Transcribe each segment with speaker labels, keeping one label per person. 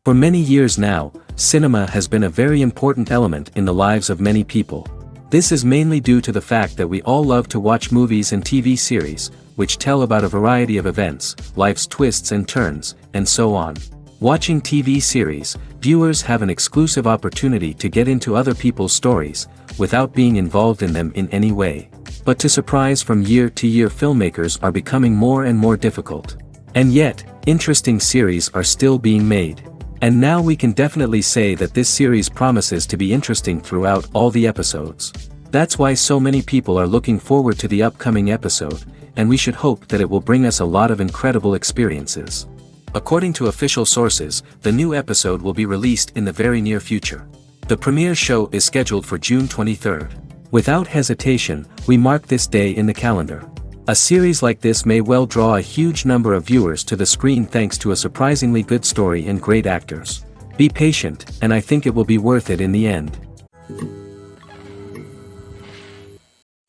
Speaker 1: For many years now, cinema has been a very important element in the lives of many people. This is mainly due to the fact that we all love to watch movies and TV series, which tell about a variety of events, life's twists and turns, and so on. Watching TV series, viewers have an exclusive opportunity to get into other people's stories, without being involved in them in any way. But to surprise from year to year, filmmakers are becoming more and more difficult. And yet, interesting series are still being made. And now we can definitely say that this series promises to be interesting throughout all the episodes. That's why so many people are looking forward to the upcoming episode, and we should hope that it will bring us a lot of incredible experiences. According to official sources, the new episode will be released in the very near future. The premiere show is scheduled for June 23rd. Without hesitation, we mark this day in the calendar. A series like this may well draw a huge number of viewers to the screen thanks to a surprisingly good story and great actors. Be patient, and I think it will be worth it in the end.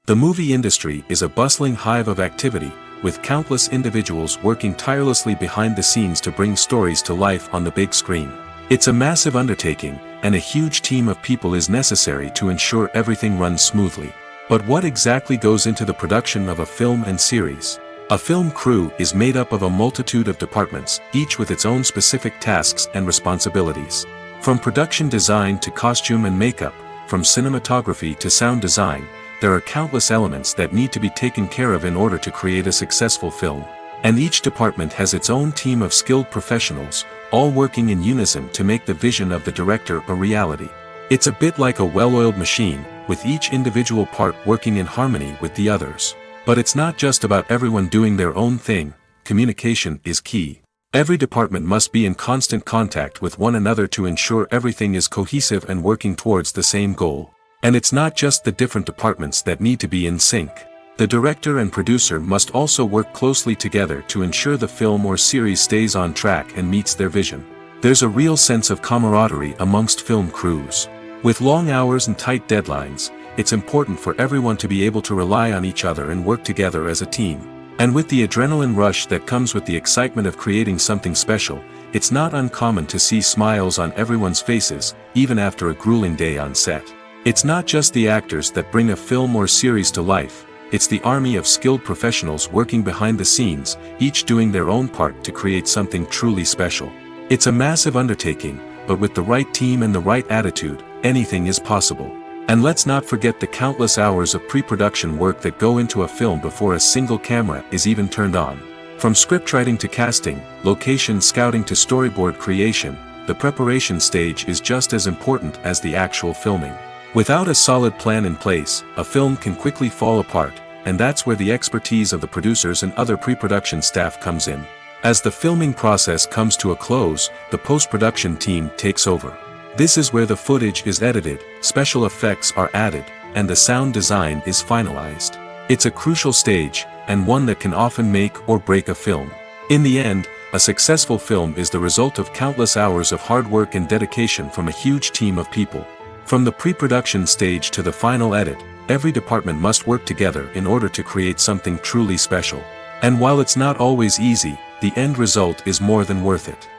Speaker 1: The movie industry is a bustling hive of activity, with countless individuals working tirelessly behind the scenes to bring stories to life on the big screen. It's a massive undertaking, and a huge team of people is necessary to ensure everything runs smoothly. But what exactly goes into the production of a film and series? A film crew is made up of a multitude of departments, each with its own specific tasks and responsibilities. From production design to costume and makeup, from cinematography to sound design, there are countless elements that need to be taken care of in order to create a successful film. And each department has its own team of skilled professionals, all working in unison to make the vision of the director a reality. It's a bit like a well-oiled machine, with each individual part working in harmony with the others. But it's not just about everyone doing their own thing. Communication is key. Every department must be in constant contact with one another to ensure everything is cohesive and working towards the same goal. And it's not just the different departments that need to be in sync. The director and producer must also work closely together to ensure the film or series stays on track and meets their vision. There's a real sense of camaraderie amongst film crews. With long hours and tight deadlines, it's important for everyone to be able to rely on each other and work together as a team. And with the adrenaline rush that comes with the excitement of creating something special, it's not uncommon to see smiles on everyone's faces, even after a grueling day on set. It's not just the actors that bring a film or series to life, it's the army of skilled professionals working behind the scenes, each doing their own part to create something truly special. It's a massive undertaking, but with the right team and the right attitude, anything is possible. And let's not forget the countless hours of pre-production work that go into a film before a single camera is even turned on. From scriptwriting to casting, location scouting to storyboard creation, the preparation stage is just as important as the actual filming. Without a solid plan in place, a film can quickly fall apart, and that's where the expertise of the producers and other pre-production staff comes in. As the filming process comes to a close, the post-production team takes over. This is where the footage is edited, special effects are added, and the sound design is finalized. It's a crucial stage, and one that can often make or break a film. In the end, a successful film is the result of countless hours of hard work and dedication from a huge team of people. From the pre-production stage to the final edit, every department must work together in order to create something truly special. And while it's not always easy, the end result is more than worth it.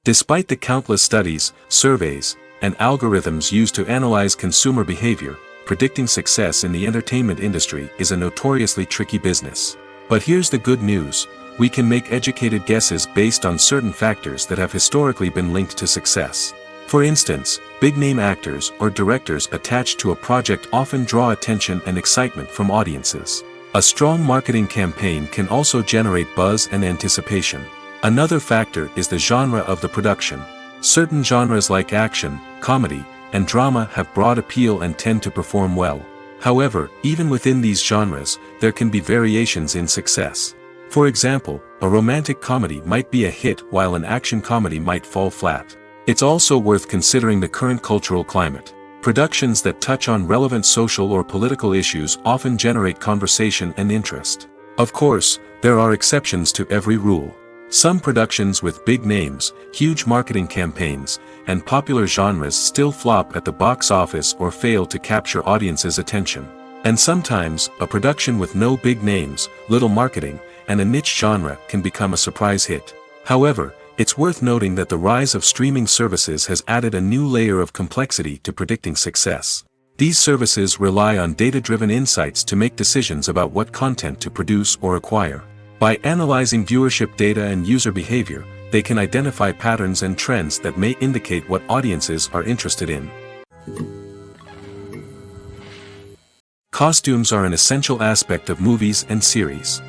Speaker 1: Despite the countless studies, surveys, and algorithms used to analyze consumer behavior, predicting success in the entertainment industry is a notoriously tricky business. But here's the good news, we can make educated guesses based on certain factors that have historically been linked to success. For instance, big-name actors or directors attached to a project often draw attention and excitement from audiences. A strong marketing campaign can also generate buzz and anticipation. Another factor is the genre of the production. Certain genres like action, comedy, and drama have broad appeal and tend to perform well. However, even within these genres, there can be variations in success. For example, a romantic comedy might be a hit while an action comedy might fall flat. It's also worth considering the current cultural climate. Productions that touch on relevant social or political issues often generate conversation and interest. Of course, there are exceptions to every rule. Some productions with big names, huge marketing campaigns, and popular genres still flop at the box office or fail to capture audiences' attention. And sometimes, a production with no big names, little marketing, and a niche genre can become a surprise hit. However, it's worth noting that the rise of streaming services has added a new layer of complexity to predicting success. These services rely on data-driven insights to make decisions about what content to produce or acquire. By analyzing viewership data and user behavior, they can identify patterns and trends that may indicate what audiences are interested in. Costumes are an essential aspect of movies and series.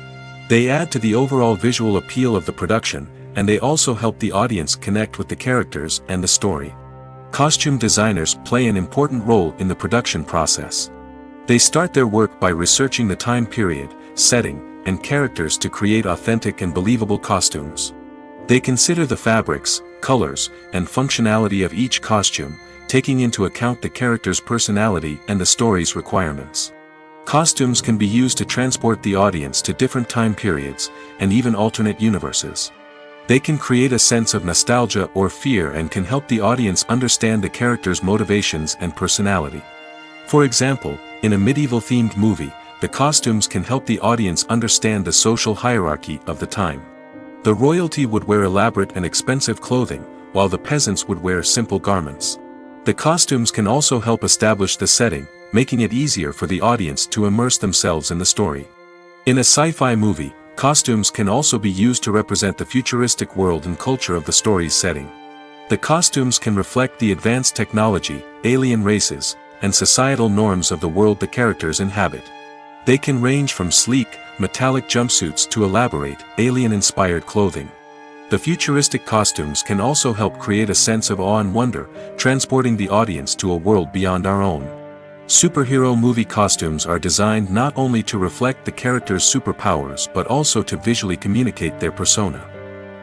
Speaker 1: They add to the overall visual appeal of the production, and they also help the audience connect with the characters and the story. Costume designers play an important role in the production process. They start their work by researching the time period, setting, and characters to create authentic and believable costumes. They consider the fabrics, colors, and functionality of each costume, taking into account the character's personality and the story's requirements. Costumes can be used to transport the audience to different time periods, and even alternate universes. They can create a sense of nostalgia or fear and can help the audience understand the character's motivations and personality. For example, in a medieval-themed movie, the costumes can help the audience understand the social hierarchy of the time. The royalty would wear elaborate and expensive clothing, while the peasants would wear simple garments. The costumes can also help establish the setting, making it easier for the audience to immerse themselves in the story. In a sci-fi movie, costumes can also be used to represent the futuristic world and culture of the story's setting. The costumes can reflect the advanced technology, alien races, and societal norms of the world the characters inhabit. They can range from sleek, metallic jumpsuits to elaborate, alien-inspired clothing. The futuristic costumes can also help create a sense of awe and wonder, transporting the audience to a world beyond our own. Superhero movie costumes are designed not only to reflect the character's superpowers but also to visually communicate their persona.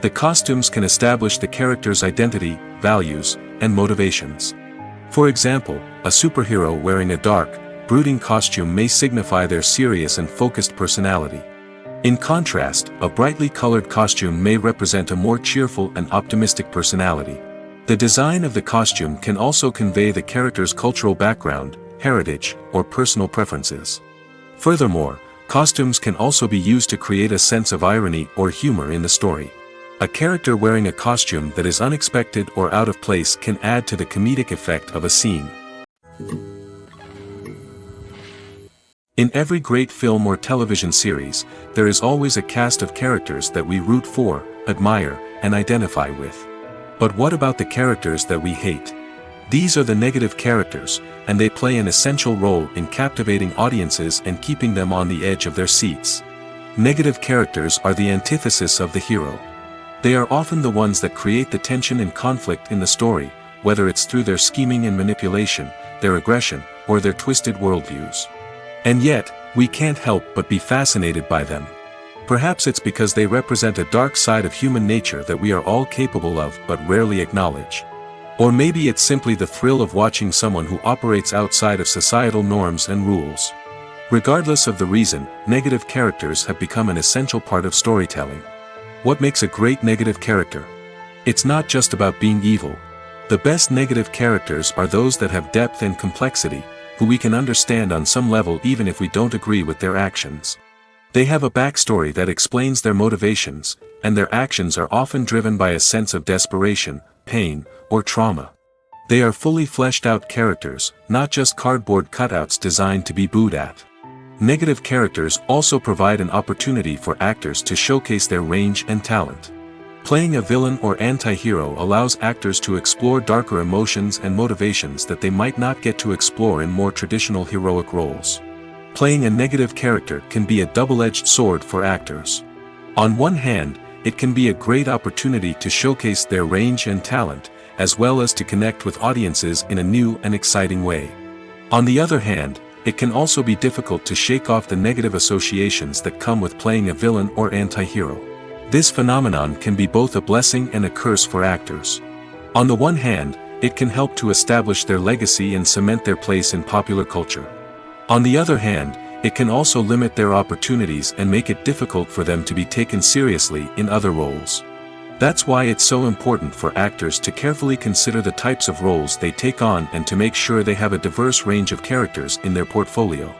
Speaker 1: The costumes can establish the character's identity, values, and motivations. For example, a superhero wearing a dark, brooding costume may signify their serious and focused personality. In contrast, a brightly colored costume may represent a more cheerful and optimistic personality. The design of the costume can also convey the character's cultural background, heritage, or personal preferences. Furthermore, costumes can also be used to create a sense of irony or humor in the story. A character wearing a costume that is unexpected or out of place can add to the comedic effect of a scene. In every great film or television series, there is always a cast of characters that we root for, admire, and identify with. But what about the characters that we hate? These are the negative characters, and they play an essential role in captivating audiences and keeping them on the edge of their seats. Negative characters are the antithesis of the hero. They are often the ones that create the tension and conflict in the story, whether it's through their scheming and manipulation, their aggression, or their twisted worldviews. And yet, we can't help but be fascinated by them. Perhaps it's because they represent a dark side of human nature that we are all capable of but rarely acknowledge. Or maybe it's simply the thrill of watching someone who operates outside of societal norms and rules. Regardless of the reason, negative characters have become an essential part of storytelling. What makes a great negative character? It's not just about being evil. The best negative characters are those that have depth and complexity, who we can understand on some level even if we don't agree with their actions. They have a backstory that explains their motivations, and their actions are often driven by a sense of desperation, pain, or trauma. They are fully fleshed out characters, not just cardboard cutouts designed to be booed at. Negative characters also provide an opportunity for actors to showcase their range and talent. Playing a villain or anti-hero allows actors to explore darker emotions and motivations that they might not get to explore in more traditional heroic roles. Playing a negative character can be a double-edged sword for actors. On one hand, it can be a great opportunity to showcase their range and talent, as well as to connect with audiences in a new and exciting way. On the other hand, it can also be difficult to shake off the negative associations that come with playing a villain or anti-hero. This phenomenon can be both a blessing and a curse for actors. On the one hand, it can help to establish their legacy and cement their place in popular culture. On the other hand, it can also limit their opportunities and make it difficult for them to be taken seriously in other roles. That's why it's so important for actors to carefully consider the types of roles they take on and to make sure they have a diverse range of characters in their portfolio.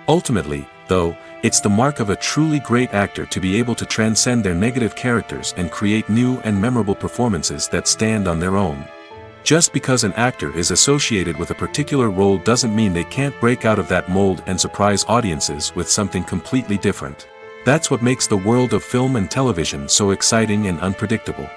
Speaker 1: Ultimately, though, it's the mark of a truly great actor to be able to transcend their negative characters and create new and memorable performances that stand on their own. Just because an actor is associated with a particular role doesn't mean they can't break out of that mold and surprise audiences with something completely different. That's what makes the world of film and television so exciting and unpredictable.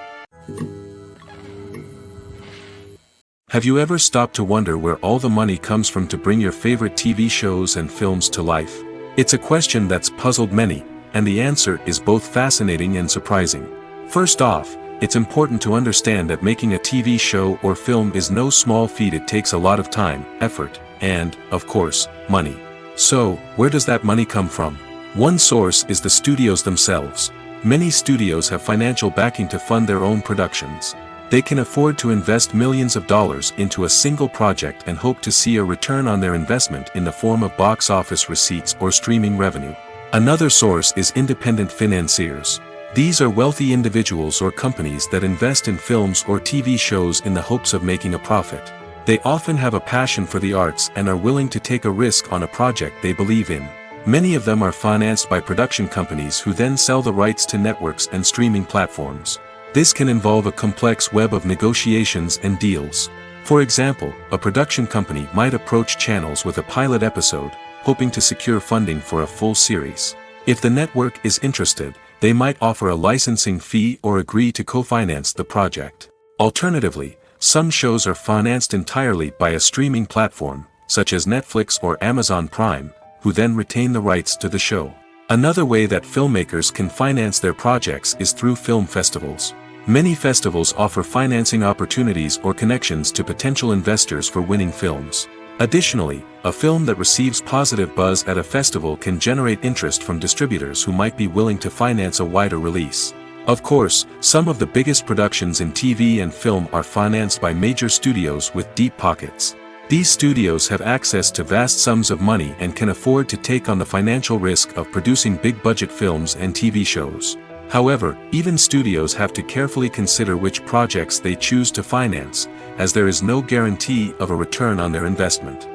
Speaker 1: Have you ever stopped to wonder where all the money comes from to bring your favorite TV shows and films to life? It's a question that's puzzled many, and the answer is both fascinating and surprising. First off, it's important to understand that making a TV show or film is no small feat. It takes a lot of time, effort, and, of course, money. So, where does that money come from? One source is the studios themselves. Many studios have financial backing to fund their own productions. They can afford to invest millions of dollars into a single project and hope to see a return on their investment in the form of box office receipts or streaming revenue. Another source is independent financiers. These are wealthy individuals or companies that invest in films or TV shows in the hopes of making a profit. They often have a passion for the arts and are willing to take a risk on a project they believe in. Many of them are financed by production companies who then sell the rights to networks and streaming platforms. This can involve a complex web of negotiations and deals. For example, a production company might approach channels with a pilot episode, hoping to secure funding for a full series. If the network is interested, they might offer a licensing fee or agree to co-finance the project. Alternatively, some shows are financed entirely by a streaming platform, such as Netflix or Amazon Prime, who then retain the rights to the show. Another way that filmmakers can finance their projects is through film festivals. Many festivals offer financing opportunities or connections to potential investors for winning films. Additionally, a film that receives positive buzz at a festival can generate interest from distributors who might be willing to finance a wider release. Of course, some of the biggest productions in TV and film are financed by major studios with deep pockets. These studios have access to vast sums of money and can afford to take on the financial risk of producing big-budget films and TV shows. However, even studios have to carefully consider which projects they choose to finance, as there is no guarantee of a return on their investment.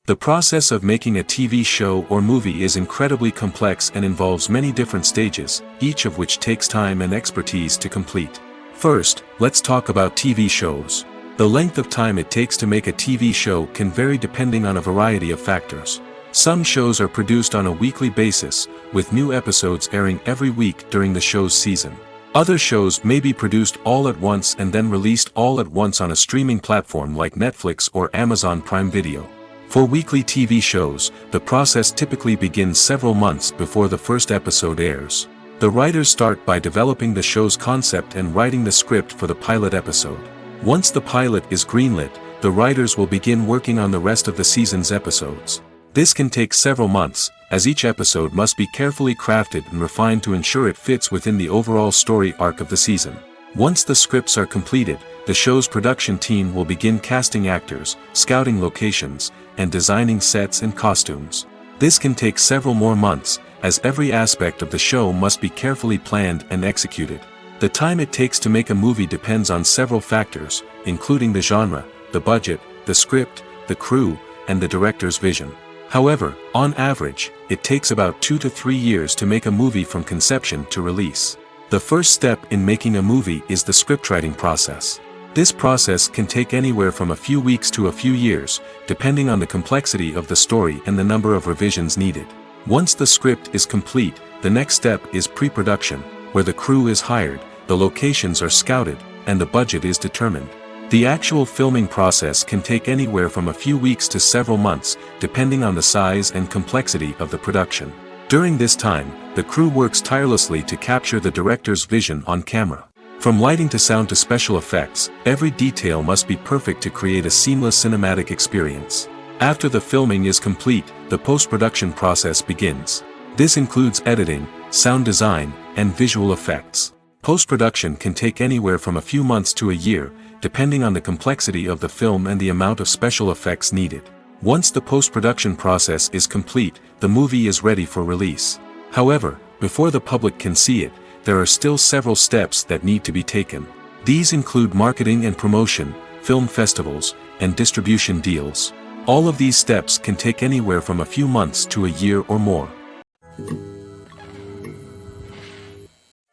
Speaker 1: The process of making a TV show or movie is incredibly complex and involves many different stages, each of which takes time and expertise to complete. First, let's talk about TV shows. The length of time it takes to make a TV show can vary depending on a variety of factors. Some shows are produced on a weekly basis, with new episodes airing every week during the show's season. Other shows may be produced all at once and then released all at once on a streaming platform like Netflix or Amazon Prime Video. For weekly TV shows, the process typically begins several months before the first episode airs. The writers start by developing the show's concept and writing the script for the pilot episode. Once the pilot is greenlit, the writers will begin working on the rest of the season's episodes. This can take several months, as each episode must be carefully crafted and refined to ensure it fits within the overall story arc of the season. Once the scripts are completed, the show's production team will begin casting actors, scouting locations, and designing sets and costumes. This can take several more months, as every aspect of the show must be carefully planned and executed. The time it takes to make a movie depends on several factors, including the genre, the budget, the script, the crew, and the director's vision. However, on average, it takes about 2 to 3 years to make a movie from conception to release. The first step in making a movie is the scriptwriting process. This process can take anywhere from a few weeks to a few years, depending on the complexity of the story and the number of revisions needed. Once the script is complete, the next step is pre-production, where the crew is hired, the locations are scouted, and the budget is determined. The actual filming process can take anywhere from a few weeks to several months, depending on the size and complexity of the production. During this time, the crew works tirelessly to capture the director's vision on camera. From lighting to sound to special effects, every detail must be perfect to create a seamless cinematic experience. After the filming is complete, the post-production process begins. This includes editing, sound design, and visual effects. Post-production can take anywhere from a few months to a year, depending on the complexity of the film and the amount of special effects needed. Once the post-production process is complete, the movie is ready for release. However, before the public can see it, there are still several steps that need to be taken. These include marketing and promotion, film festivals, and distribution deals. All of these steps can take anywhere from a few months to a year or more.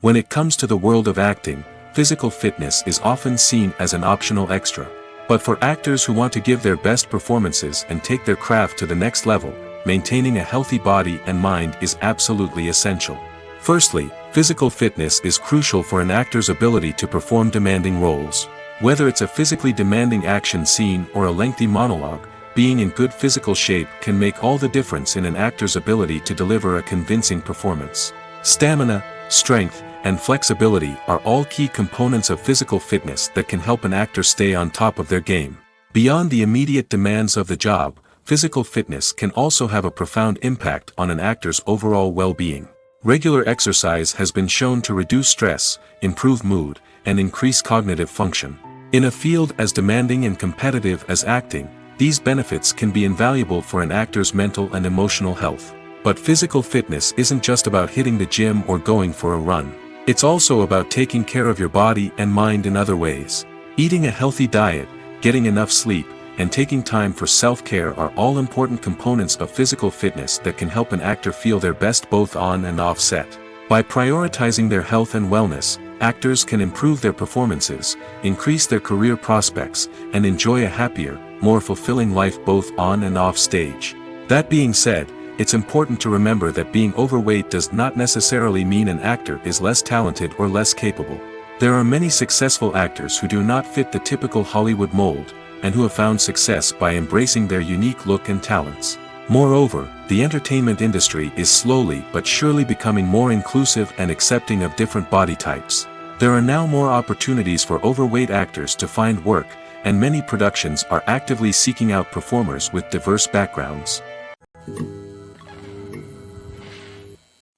Speaker 1: When it comes to the world of acting, physical fitness is often seen as an optional extra. But for actors who want to give their best performances and take their craft to the next level, maintaining a healthy body and mind is absolutely essential. Firstly, physical fitness is crucial for an actor's ability to perform demanding roles. Whether it's a physically demanding action scene or a lengthy monologue, being in good physical shape can make all the difference in an actor's ability to deliver a convincing performance. Stamina, strength, and flexibility are all key components of physical fitness that can help an actor stay on top of their game. Beyond the immediate demands of the job, physical fitness can also have a profound impact on an actor's overall well-being. Regular exercise has been shown to reduce stress, improve mood, and increase cognitive function. In a field as demanding and competitive as acting, these benefits can be invaluable for an actor's mental and emotional health. But physical fitness isn't just about hitting the gym or going for a run. It's also about taking care of your body and mind in other ways. Eating a healthy diet, getting enough sleep, and taking time for self-care are all important components of physical fitness that can help an actor feel their best both on and off set. By prioritizing their health and wellness, actors can improve their performances, increase their career prospects, and enjoy a happier, more fulfilling life both on and off stage. That being said, it's important to remember that being overweight does not necessarily mean an actor is less talented or less capable. There are many successful actors who do not fit the typical Hollywood mold, and who have found success by embracing their unique look and talents. Moreover, the entertainment industry is slowly but surely becoming more inclusive and accepting of different body types. There are now more opportunities for overweight actors to find work, and many productions are actively seeking out performers with diverse backgrounds.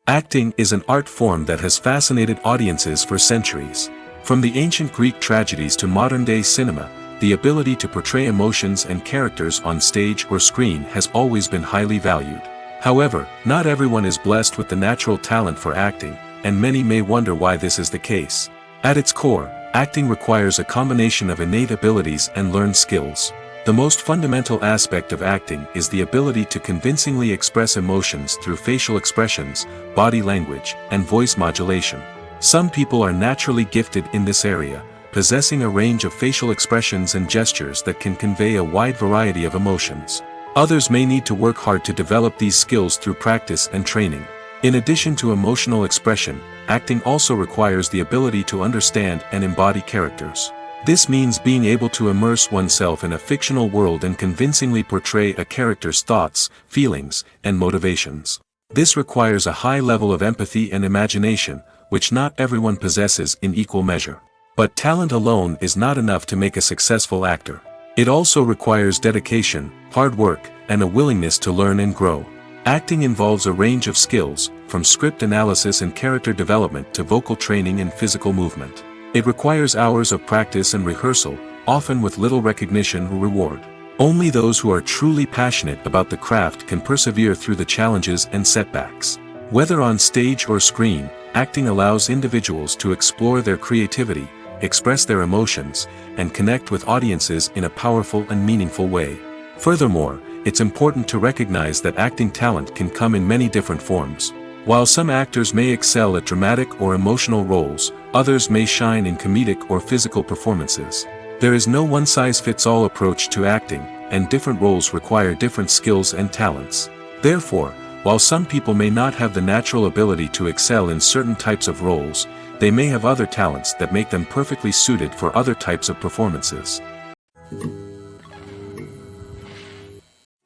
Speaker 1: Acting is an art form that has fascinated audiences for centuries. From the ancient Greek tragedies to modern-day cinema, the ability to portray emotions and characters on stage or screen has always been highly valued. However, not everyone is blessed with the natural talent for acting, and many may wonder why this is the case. At its core, acting requires a combination of innate abilities and learned skills. The most fundamental aspect of acting is the ability to convincingly express emotions through facial expressions, body language, and voice modulation. Some people are naturally gifted in this area, possessing a range of facial expressions and gestures that can convey a wide variety of emotions. Others may need to work hard to develop these skills through practice and training. In addition to emotional expression, acting also requires the ability to understand and embody characters. This means being able to immerse oneself in a fictional world and convincingly portray a character's thoughts, feelings, and motivations. This requires a high level of empathy and imagination, which not everyone possesses in equal measure. But talent alone is not enough to make a successful actor. It also requires dedication, hard work, and a willingness to learn and grow. Acting involves a range of skills, from script analysis and character development to vocal training and physical movement. It requires hours of practice and rehearsal, often with little recognition or reward. Only those who are truly passionate about the craft can persevere through the challenges and setbacks. Whether on stage or screen, acting allows individuals to explore their creativity, express their emotions, and connect with audiences in a powerful and meaningful way. Furthermore, it's important to recognize that acting talent can come in many different forms. While some actors may excel at dramatic or emotional roles, others may shine in comedic or physical performances. There is no one-size-fits-all approach to acting, and different roles require different skills and talents. Therefore, while some people may not have the natural ability to excel in certain types of roles, they may have other talents that make them perfectly suited for other types of performances.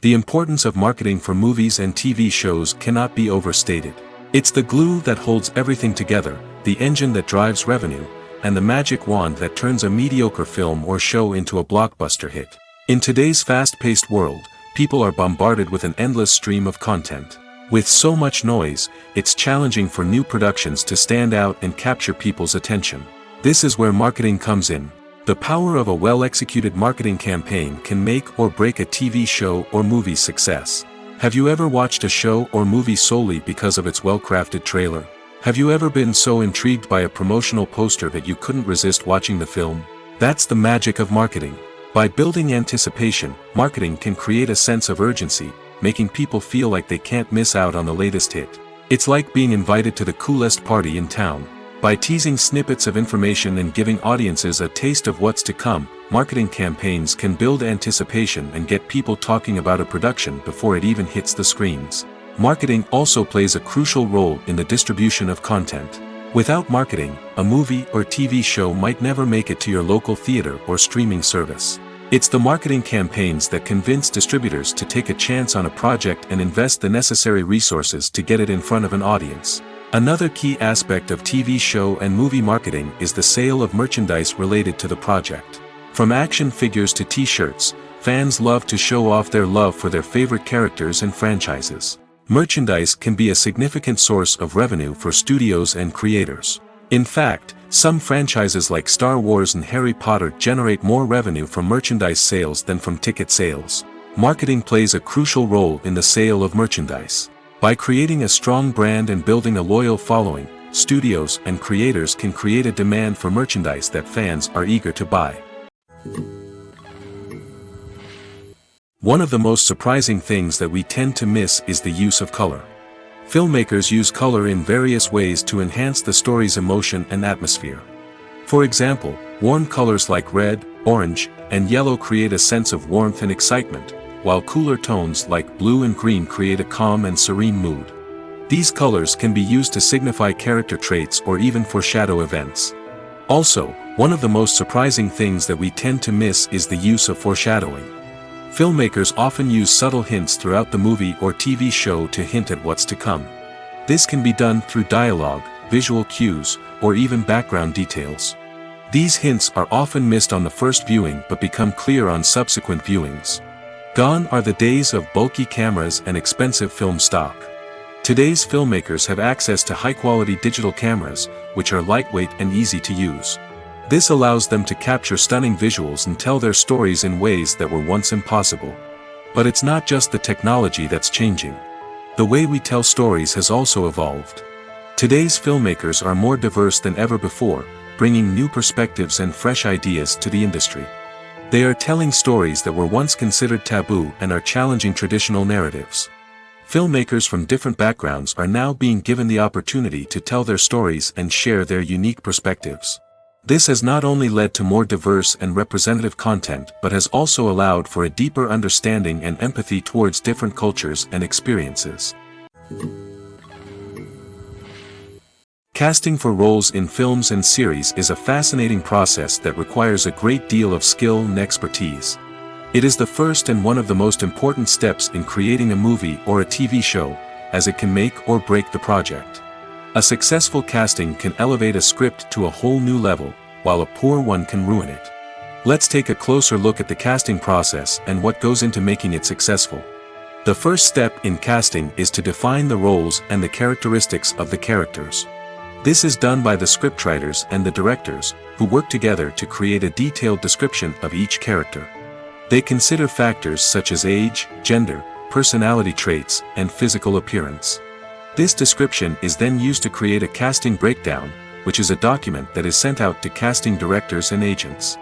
Speaker 1: The importance of marketing for movies and TV shows cannot be overstated. It's the glue that holds everything together, the engine that drives revenue, and the magic wand that turns a mediocre film or show into a blockbuster hit. In today's fast-paced world, people are bombarded with an endless stream of content. With so much noise, it's challenging for new productions to stand out and capture people's attention. This is where marketing comes in. The power of a well-executed marketing campaign can make or break a TV show or movie's success. Have you ever watched a show or movie solely because of its well-crafted trailer? Have you ever been so intrigued by a promotional poster that you couldn't resist watching the film? That's the magic of marketing. By building anticipation, marketing can create a sense of urgency, making people feel like they can't miss out on the latest hit. It's like being invited to the coolest party in town. By teasing snippets of information and giving audiences a taste of what's to come, marketing campaigns can build anticipation and get people talking about a production before it even hits the screens. Marketing also plays a crucial role in the distribution of content. Without marketing, a movie or TV show might never make it to your local theater or streaming service. It's the marketing campaigns that convince distributors to take a chance on a project and invest the necessary resources to get it in front of an audience. Another key aspect of TV show and movie marketing is the sale of merchandise related to the project. From action figures to t-shirts, fans love to show off their love for their favorite characters and franchises. Merchandise can be a significant source of revenue for studios and creators. In fact, some franchises like Star Wars and Harry Potter generate more revenue from merchandise sales than from ticket sales. Marketing plays a crucial role in the sale of merchandise. By creating a strong brand and building a loyal following, studios and creators can create a demand for merchandise that fans are eager to buy. One of the most surprising things that we tend to miss is the use of color. Filmmakers use color in various ways to enhance the story's emotion and atmosphere. For example, warm colors like red, orange, and yellow create a sense of warmth and excitement, while cooler tones like blue and green create a calm and serene mood. These colors can be used to signify character traits or even foreshadow events. Also, one of the most surprising things that we tend to miss is the use of foreshadowing. Filmmakers often use subtle hints throughout the movie or TV show to hint at what's to come. This can be done through dialogue, visual cues, or even background details. These hints are often missed on the first viewing but become clear on subsequent viewings. Gone are the days of bulky cameras and expensive film stock. Today's filmmakers have access to high-quality digital cameras, which are lightweight and easy to use. This allows them to capture stunning visuals and tell their stories in ways that were once impossible. But it's not just the technology that's changing. The way we tell stories has also evolved. Today's filmmakers are more diverse than ever before, bringing new perspectives and fresh ideas to the industry. They are telling stories that were once considered taboo and are challenging traditional narratives. Filmmakers from different backgrounds are now being given the opportunity to tell their stories and share their unique perspectives. This has not only led to more diverse and representative content but has also allowed for a deeper understanding and empathy towards different cultures and experiences. Casting for roles in films and series is a fascinating process that requires a great deal of skill and expertise. It is the first and one of the most important steps in creating a movie or a TV show, as it can make or break the project. A successful casting can elevate a script to a whole new level, while a poor one can ruin it. Let's take a closer look at the casting process and what goes into making it successful. The first step in casting is to define the roles and the characteristics of the characters. This is done by the scriptwriters and the directors, who work together to create a detailed description of each character. They consider factors such as age, gender, personality traits, and physical appearance. This description is then used to create a casting breakdown, which is a document that is sent out to casting directors and agents.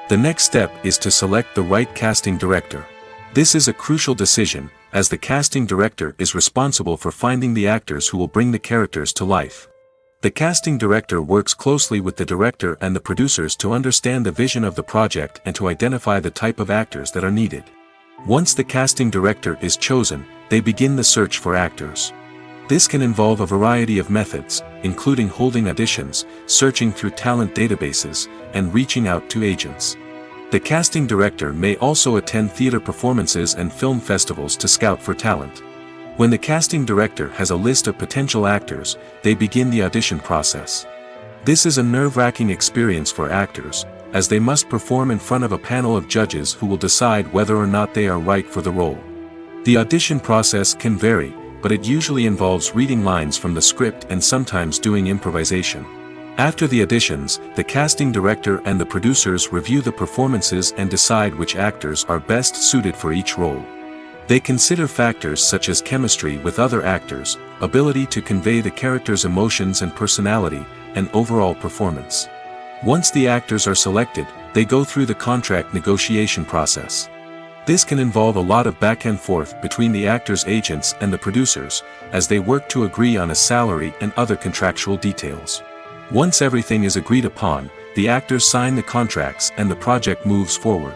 Speaker 1: The next step is to select the right casting director. This is a crucial decision, as the casting director is responsible for finding the actors who will bring the characters to life. The casting director works closely with the director and the producers to understand the vision of the project and to identify the type of actors that are needed. Once the casting director is chosen, they begin the search for actors. This can involve a variety of methods, including holding auditions, searching through talent databases, and reaching out to agents. The casting director may also attend theater performances and film festivals to scout for talent. When the casting director has a list of potential actors, they begin the audition process. This is a nerve-wracking experience for actors, as they must perform in front of a panel of judges who will decide whether or not they are right for the role. The audition process can vary, but it usually involves reading lines from the script and sometimes doing improvisation. After the auditions, the casting director and the producers review the performances and decide which actors are best suited for each role. They consider factors such as chemistry with other actors, ability to convey the character's emotions and personality, and overall performance. Once the actors are selected, they go through the contract negotiation process. This can involve a lot of back and forth between the actors' agents and the producers, as they work to agree on a salary and other contractual details. Once everything is agreed upon, the actors sign the contracts and the project moves forward.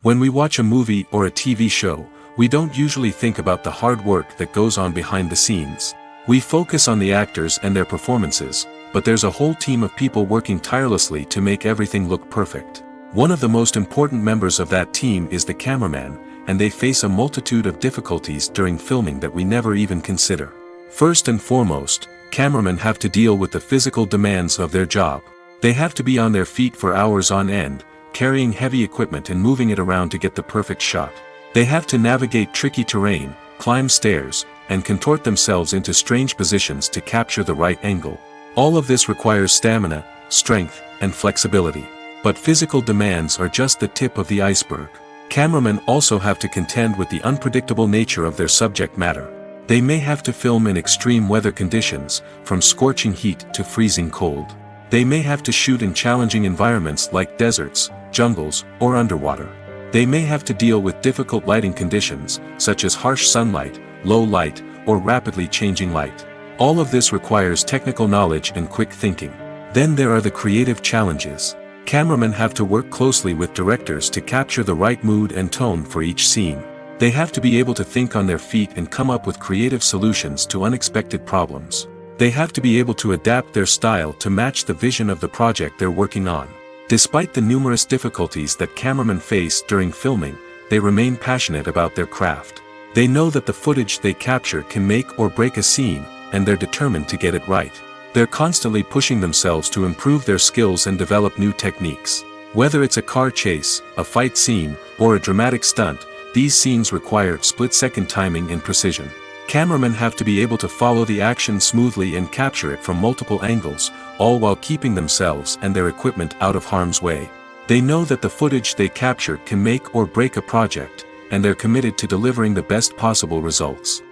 Speaker 1: When we watch a movie or a TV show, we don't usually think about the hard work that goes on behind the scenes. We focus on the actors and their performances, but there's a whole team of people working tirelessly to make everything look perfect. One of the most important members of that team is the cameraman, and they face a multitude of difficulties during filming that we never even consider. First and foremost, cameramen have to deal with the physical demands of their job. They have to be on their feet for hours on end, carrying heavy equipment and moving it around to get the perfect shot. They have to navigate tricky terrain, climb stairs, and contort themselves into strange positions to capture the right angle. All of this requires stamina, strength, and flexibility. But physical demands are just the tip of the iceberg. Cameramen also have to contend with the unpredictable nature of their subject matter. They may have to film in extreme weather conditions, from scorching heat to freezing cold. They may have to shoot in challenging environments like deserts, jungles, or underwater. They may have to deal with difficult lighting conditions, such as harsh sunlight, low light, or rapidly changing light. All of this requires technical knowledge and quick thinking. Then there are the creative challenges. Cameramen have to work closely with directors to capture the right mood and tone for each scene. They have to be able to think on their feet and come up with creative solutions to unexpected problems. They have to be able to adapt their style to match the vision of the project they're working on. Despite the numerous difficulties that cameramen face during filming, they remain passionate about their craft. They know that the footage they capture can make or break a scene, and they're determined to get it right. They're constantly pushing themselves to improve their skills and develop new techniques. Whether it's a car chase, a fight scene, or a dramatic stunt, these scenes require split-second timing and precision. Cameramen have to be able to follow the action smoothly and capture it from multiple angles, all while keeping themselves and their equipment out of harm's way. They know that the footage they capture can make or break a project, and they're committed to delivering the best possible results.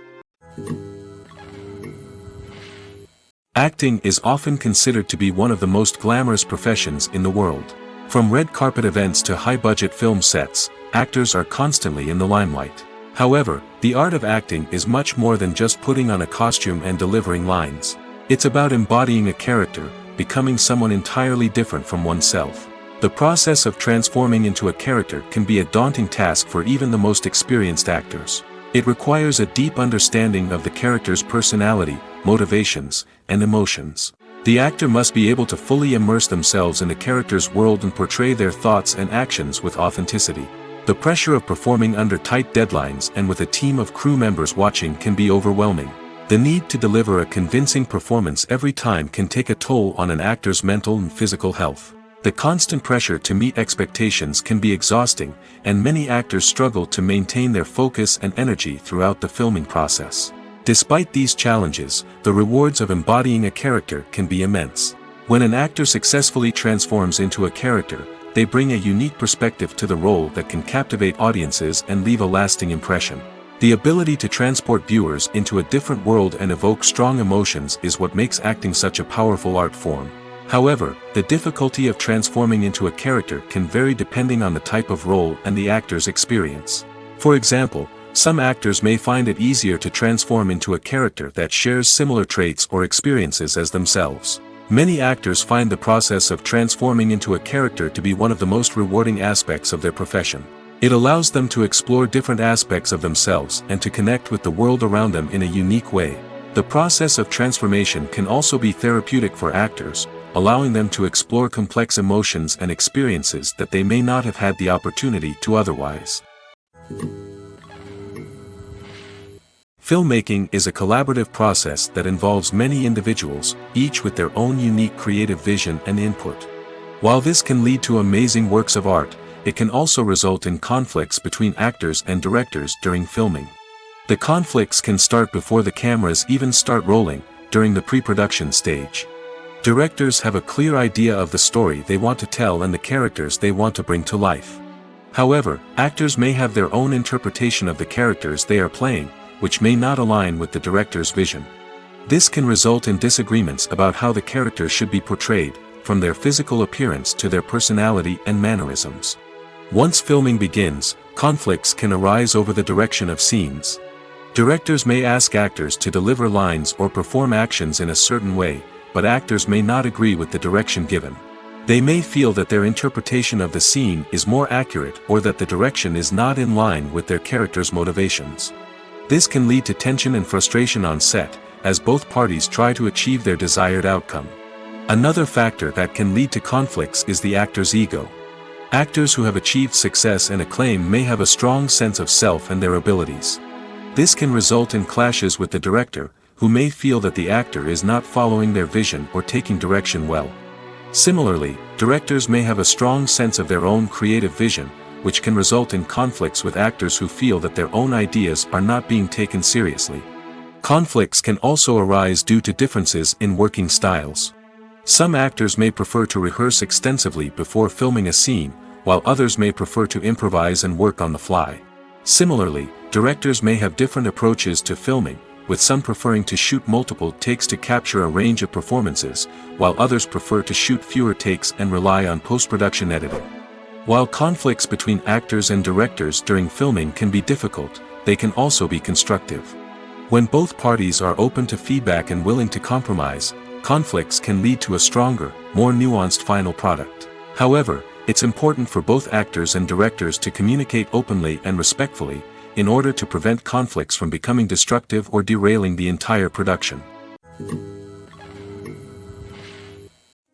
Speaker 1: Acting is often considered to be one of the most glamorous professions in the world. From red carpet events to high-budget film sets, actors are constantly in the limelight. However, the art of acting is much more than just putting on a costume and delivering lines. It's about embodying a character, becoming someone entirely different from oneself. The process of transforming into a character can be a daunting task for even the most experienced actors. It requires a deep understanding of the character's personality, motivations, and emotions. The actor must be able to fully immerse themselves in the character's world and portray their thoughts and actions with authenticity. The pressure of performing under tight deadlines and with a team of crew members watching can be overwhelming. The need to deliver a convincing performance every time can take a toll on an actor's mental and physical health. The constant pressure to meet expectations can be exhausting, and many actors struggle to maintain their focus and energy throughout the filming process. Despite these challenges, the rewards of embodying a character can be immense. When an actor successfully transforms into a character, they bring a unique perspective to the role that can captivate audiences and leave a lasting impression. The ability to transport viewers into a different world and evoke strong emotions is what makes acting such a powerful art form. However, the difficulty of transforming into a character can vary depending on the type of role and the actor's experience. For example, Some actors may find it easier to transform into a character that shares similar traits or experiences as themselves. Many actors find the process of transforming into a character to be one of the most rewarding aspects of their profession. It allows them to explore different aspects of themselves and to connect with the world around them in a unique way. The process of transformation can also be therapeutic for actors, allowing them to explore complex emotions and experiences that they may not have had the opportunity to otherwise. Filmmaking is a collaborative process that involves many individuals, each with their own unique creative vision and input. While this can lead to amazing works of art, it can also result in conflicts between actors and directors during filming. The conflicts can start before the cameras even start rolling, during the pre-production stage. Directors have a clear idea of the story they want to tell and the characters they want to bring to life. However, actors may have their own interpretation of the characters they are playing, which may not align with the director's vision. This can result in disagreements about how the character should be portrayed, from their physical appearance to their personality and mannerisms. Once filming begins, conflicts can arise over the direction of scenes. Directors may ask actors to deliver lines or perform actions in a certain way, but actors may not agree with the direction given. They may feel that their interpretation of the scene is more accurate or that the direction is not in line with their character's motivations. This can lead to tension and frustration on set, as both parties try to achieve their desired outcome. Another factor that can lead to conflicts is the actor's ego. Actors who have achieved success and acclaim may have a strong sense of self and their abilities. This can result in clashes with the director, who may feel that the actor is not following their vision or taking direction well. Similarly, directors may have a strong sense of their own creative vision, which can result in conflicts with actors who feel that their own ideas are not being taken seriously. Conflicts can also arise due to differences in working styles. Some actors may prefer to rehearse extensively before filming a scene, while others may prefer to improvise and work on the fly. Similarly, directors may have different approaches to filming, with some preferring to shoot multiple takes to capture a range of performances, while others prefer to shoot fewer takes and rely on post-production editing. While conflicts between actors and directors during filming can be difficult, they can also be constructive. When both parties are open to feedback and willing to compromise, conflicts can lead to a stronger, more nuanced final product. However, it's important for both actors and directors to communicate openly and respectfully, in order to prevent conflicts from becoming destructive or derailing the entire production.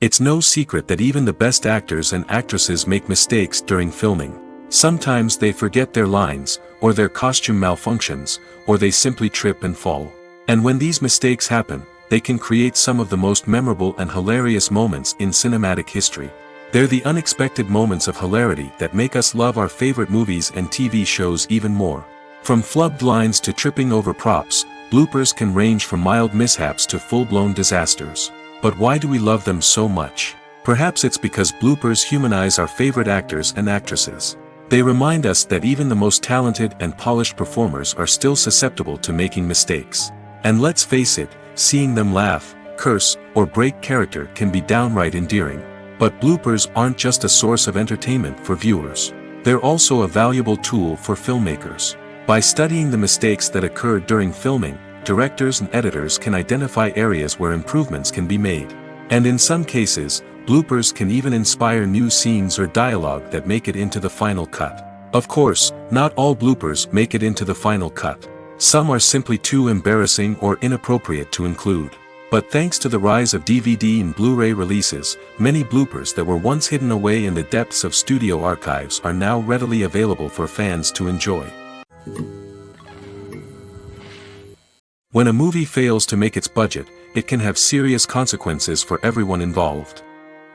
Speaker 1: It's no secret that even the best actors and actresses make mistakes during filming. Sometimes they forget their lines, or their costume malfunctions, or they simply trip and fall. And when these mistakes happen, they can create some of the most memorable and hilarious moments in cinematic history. They're the unexpected moments of hilarity that make us love our favorite movies and TV shows even more. From flubbed lines to tripping over props, bloopers can range from mild mishaps to full-blown disasters. But why do we love them so much? Perhaps it's because bloopers humanize our favorite actors and actresses. They remind us that even the most talented and polished performers are still susceptible to making mistakes. And let's face it, seeing them laugh, curse, or break character can be downright endearing. But bloopers aren't just a source of entertainment for viewers. They're also a valuable tool for filmmakers. By studying the mistakes that occurred during filming, directors and editors can identify areas where improvements can be made. And in some cases, bloopers can even inspire new scenes or dialogue that make it into the final cut. Of course, not all bloopers make it into the final cut. Some are simply too embarrassing or inappropriate to include. But thanks to the rise of DVD and Blu-ray releases, many bloopers that were once hidden away in the depths of studio archives are now readily available for fans to enjoy. When a movie fails to make its budget, it can have serious consequences for everyone involved.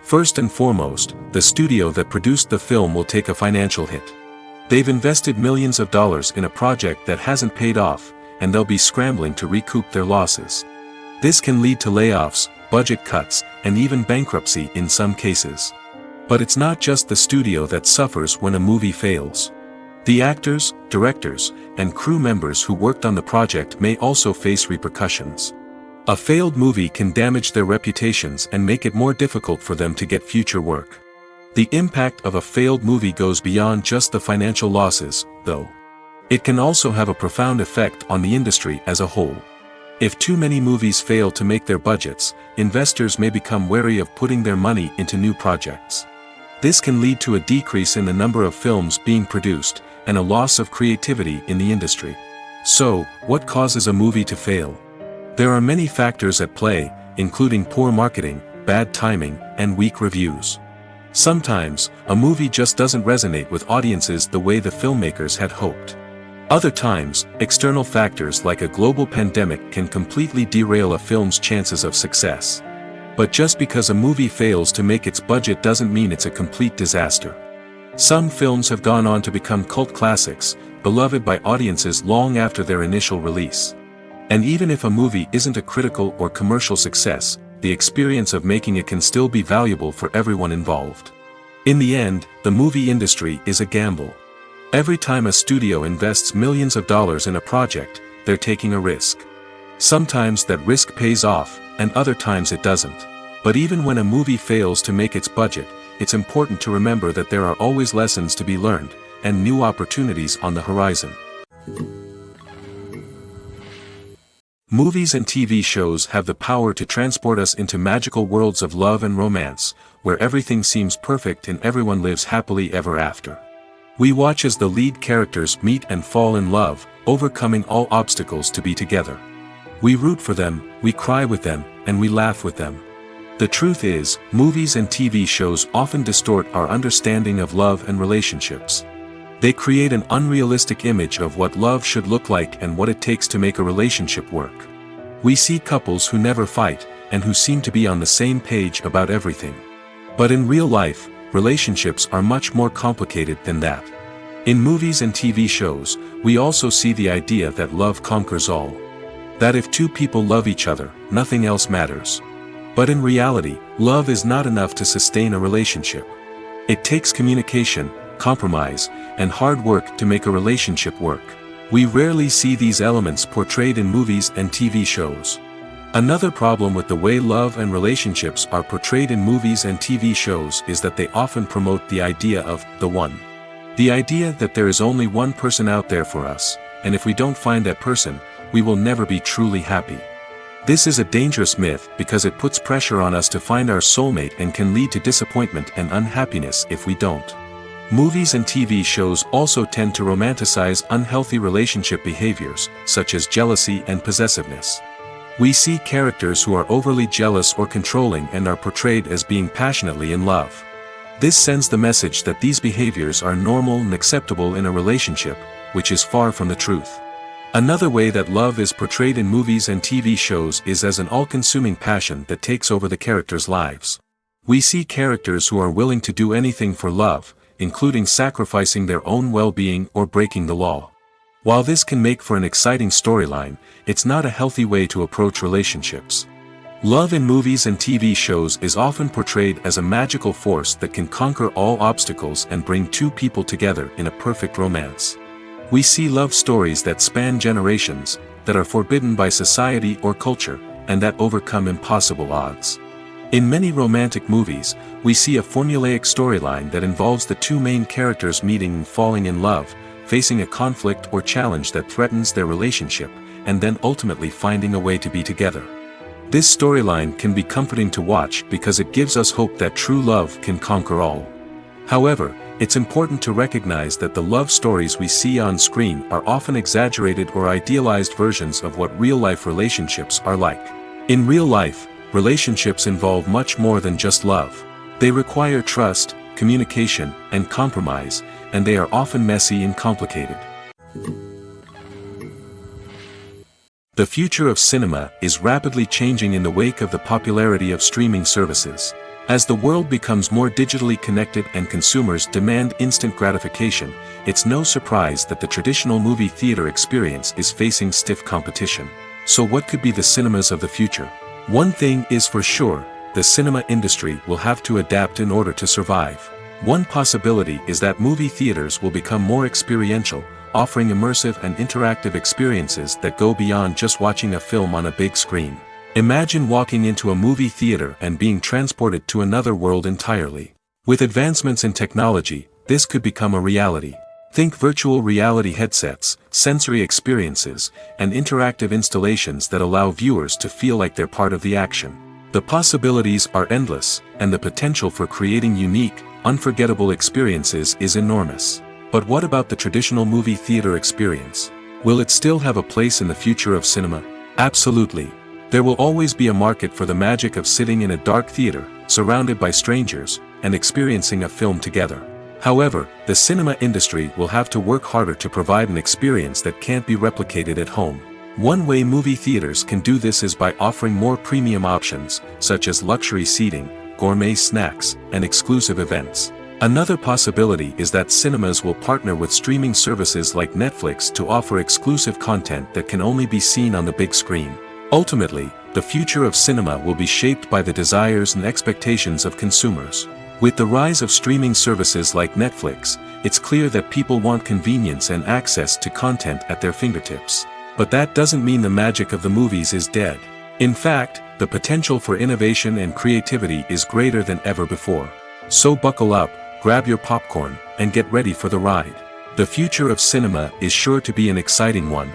Speaker 1: First and foremost, the studio that produced the film will take a financial hit. They've invested millions of dollars in a project that hasn't paid off, and they'll be scrambling to recoup their losses. This can lead to layoffs, budget cuts, and even bankruptcy in some cases. But it's not just the studio that suffers when a movie fails. The actors, directors, and crew members who worked on the project may also face repercussions. A failed movie can damage their reputations and make it more difficult for them to get future work. The impact of a failed movie goes beyond just the financial losses, though. It can also have a profound effect on the industry as a whole. If too many movies fail to make their budgets, investors may become wary of putting their money into new projects. This can lead to a decrease in the number of films being produced, and a loss of creativity in the industry. So, what causes a movie to fail? There are many factors at play, including poor marketing, bad timing, and weak reviews. Sometimes, a movie just doesn't resonate with audiences the way the filmmakers had hoped. Other times, external factors like a global pandemic can completely derail a film's chances of success. But just because a movie fails to make its budget doesn't mean it's a complete disaster. Some films have gone on to become cult classics, beloved by audiences long after their initial release. And even if a movie isn't a critical or commercial success, the experience of making it can still be valuable for everyone involved. In the end, the movie industry is a gamble. Every time a studio invests millions of dollars in a project, they're taking a risk. Sometimes that risk pays off, and other times it doesn't. But even when a movie fails to make its budget, it's important to remember that there are always lessons to be learned, and new opportunities on the horizon. Movies and TV shows have the power to transport us into magical worlds of love and romance, where everything seems perfect and everyone lives happily ever after. We watch as the lead characters meet and fall in love, overcoming all obstacles to be together. We root for them, we cry with them, and we laugh with them. The truth is, movies and TV shows often distort our understanding of love and relationships. They create an unrealistic image of what love should look like and what it takes to make a relationship work. We see couples who never fight, and who seem to be on the same page about everything. But in real life, relationships are much more complicated than that. In movies and TV shows, we also see the idea that love conquers all. That if two people love each other, nothing else matters. But in reality, love is not enough to sustain a relationship. It takes communication, compromise, and hard work to make a relationship work. We rarely see these elements portrayed in movies and TV shows. Another problem with the way love and relationships are portrayed in movies and TV shows is that they often promote the idea of the one. The idea that there is only one person out there for us, and if we don't find that person, we will never be truly happy. This is a dangerous myth because it puts pressure on us to find our soulmate and can lead to disappointment and unhappiness if we don't. Movies and TV shows also tend to romanticize unhealthy relationship behaviors, such as jealousy and possessiveness. We see characters who are overly jealous or controlling and are portrayed as being passionately in love. This sends the message that these behaviors are normal and acceptable in a relationship, which is far from the truth. Another way that love is portrayed in movies and TV shows is as an all-consuming passion that takes over the characters' lives. We see characters who are willing to do anything for love, including sacrificing their own well-being or breaking the law. While this can make for an exciting storyline, it's not a healthy way to approach relationships. Love in movies and TV shows is often portrayed as a magical force that can conquer all obstacles and bring two people together in a perfect romance. We see love stories that span generations, that are forbidden by society or culture, and that overcome impossible odds. In many romantic movies, we see a formulaic storyline that involves the two main characters meeting and falling in love, facing a conflict or challenge that threatens their relationship, and then ultimately finding a way to be together. This storyline can be comforting to watch because it gives us hope that true love can conquer all. However, it's important to recognize that the love stories we see on screen are often exaggerated or idealized versions of what real-life relationships are like. In real life, relationships involve much more than just love. They require trust, communication, and compromise, and they are often messy and complicated. The future of cinema is rapidly changing in the wake of the popularity of streaming services. As the world becomes more digitally connected and consumers demand instant gratification, it's no surprise that the traditional movie theater experience is facing stiff competition. So what could be the cinemas of the future? One thing is for sure, the cinema industry will have to adapt in order to survive. One possibility is that movie theaters will become more experiential, offering immersive and interactive experiences that go beyond just watching a film on a big screen. Imagine walking into a movie theater and being transported to another world entirely. With advancements in technology, this could become a reality. Think virtual reality headsets, sensory experiences, and interactive installations that allow viewers to feel like they're part of the action. The possibilities are endless, and the potential for creating unique, unforgettable experiences is enormous. But what about the traditional movie theater experience? Will it still have a place in the future of cinema? Absolutely. There will always be a market for the magic of sitting in a dark theater, surrounded by strangers, and experiencing a film together. However, the cinema industry will have to work harder to provide an experience that can't be replicated at home. One way movie theaters can do this is by offering more premium options, such as luxury seating, gourmet snacks, and exclusive events. Another possibility is that cinemas will partner with streaming services like Netflix to offer exclusive content that can only be seen on the big screen. Ultimately, the future of cinema will be shaped by the desires and expectations of consumers. With the rise of streaming services like Netflix, it's clear that people want convenience and access to content at their fingertips. But that doesn't mean the magic of the movies is dead. In fact, the potential for innovation and creativity is greater than ever before. So buckle up, grab your popcorn, and get ready for the ride. The future of cinema is sure to be an exciting one.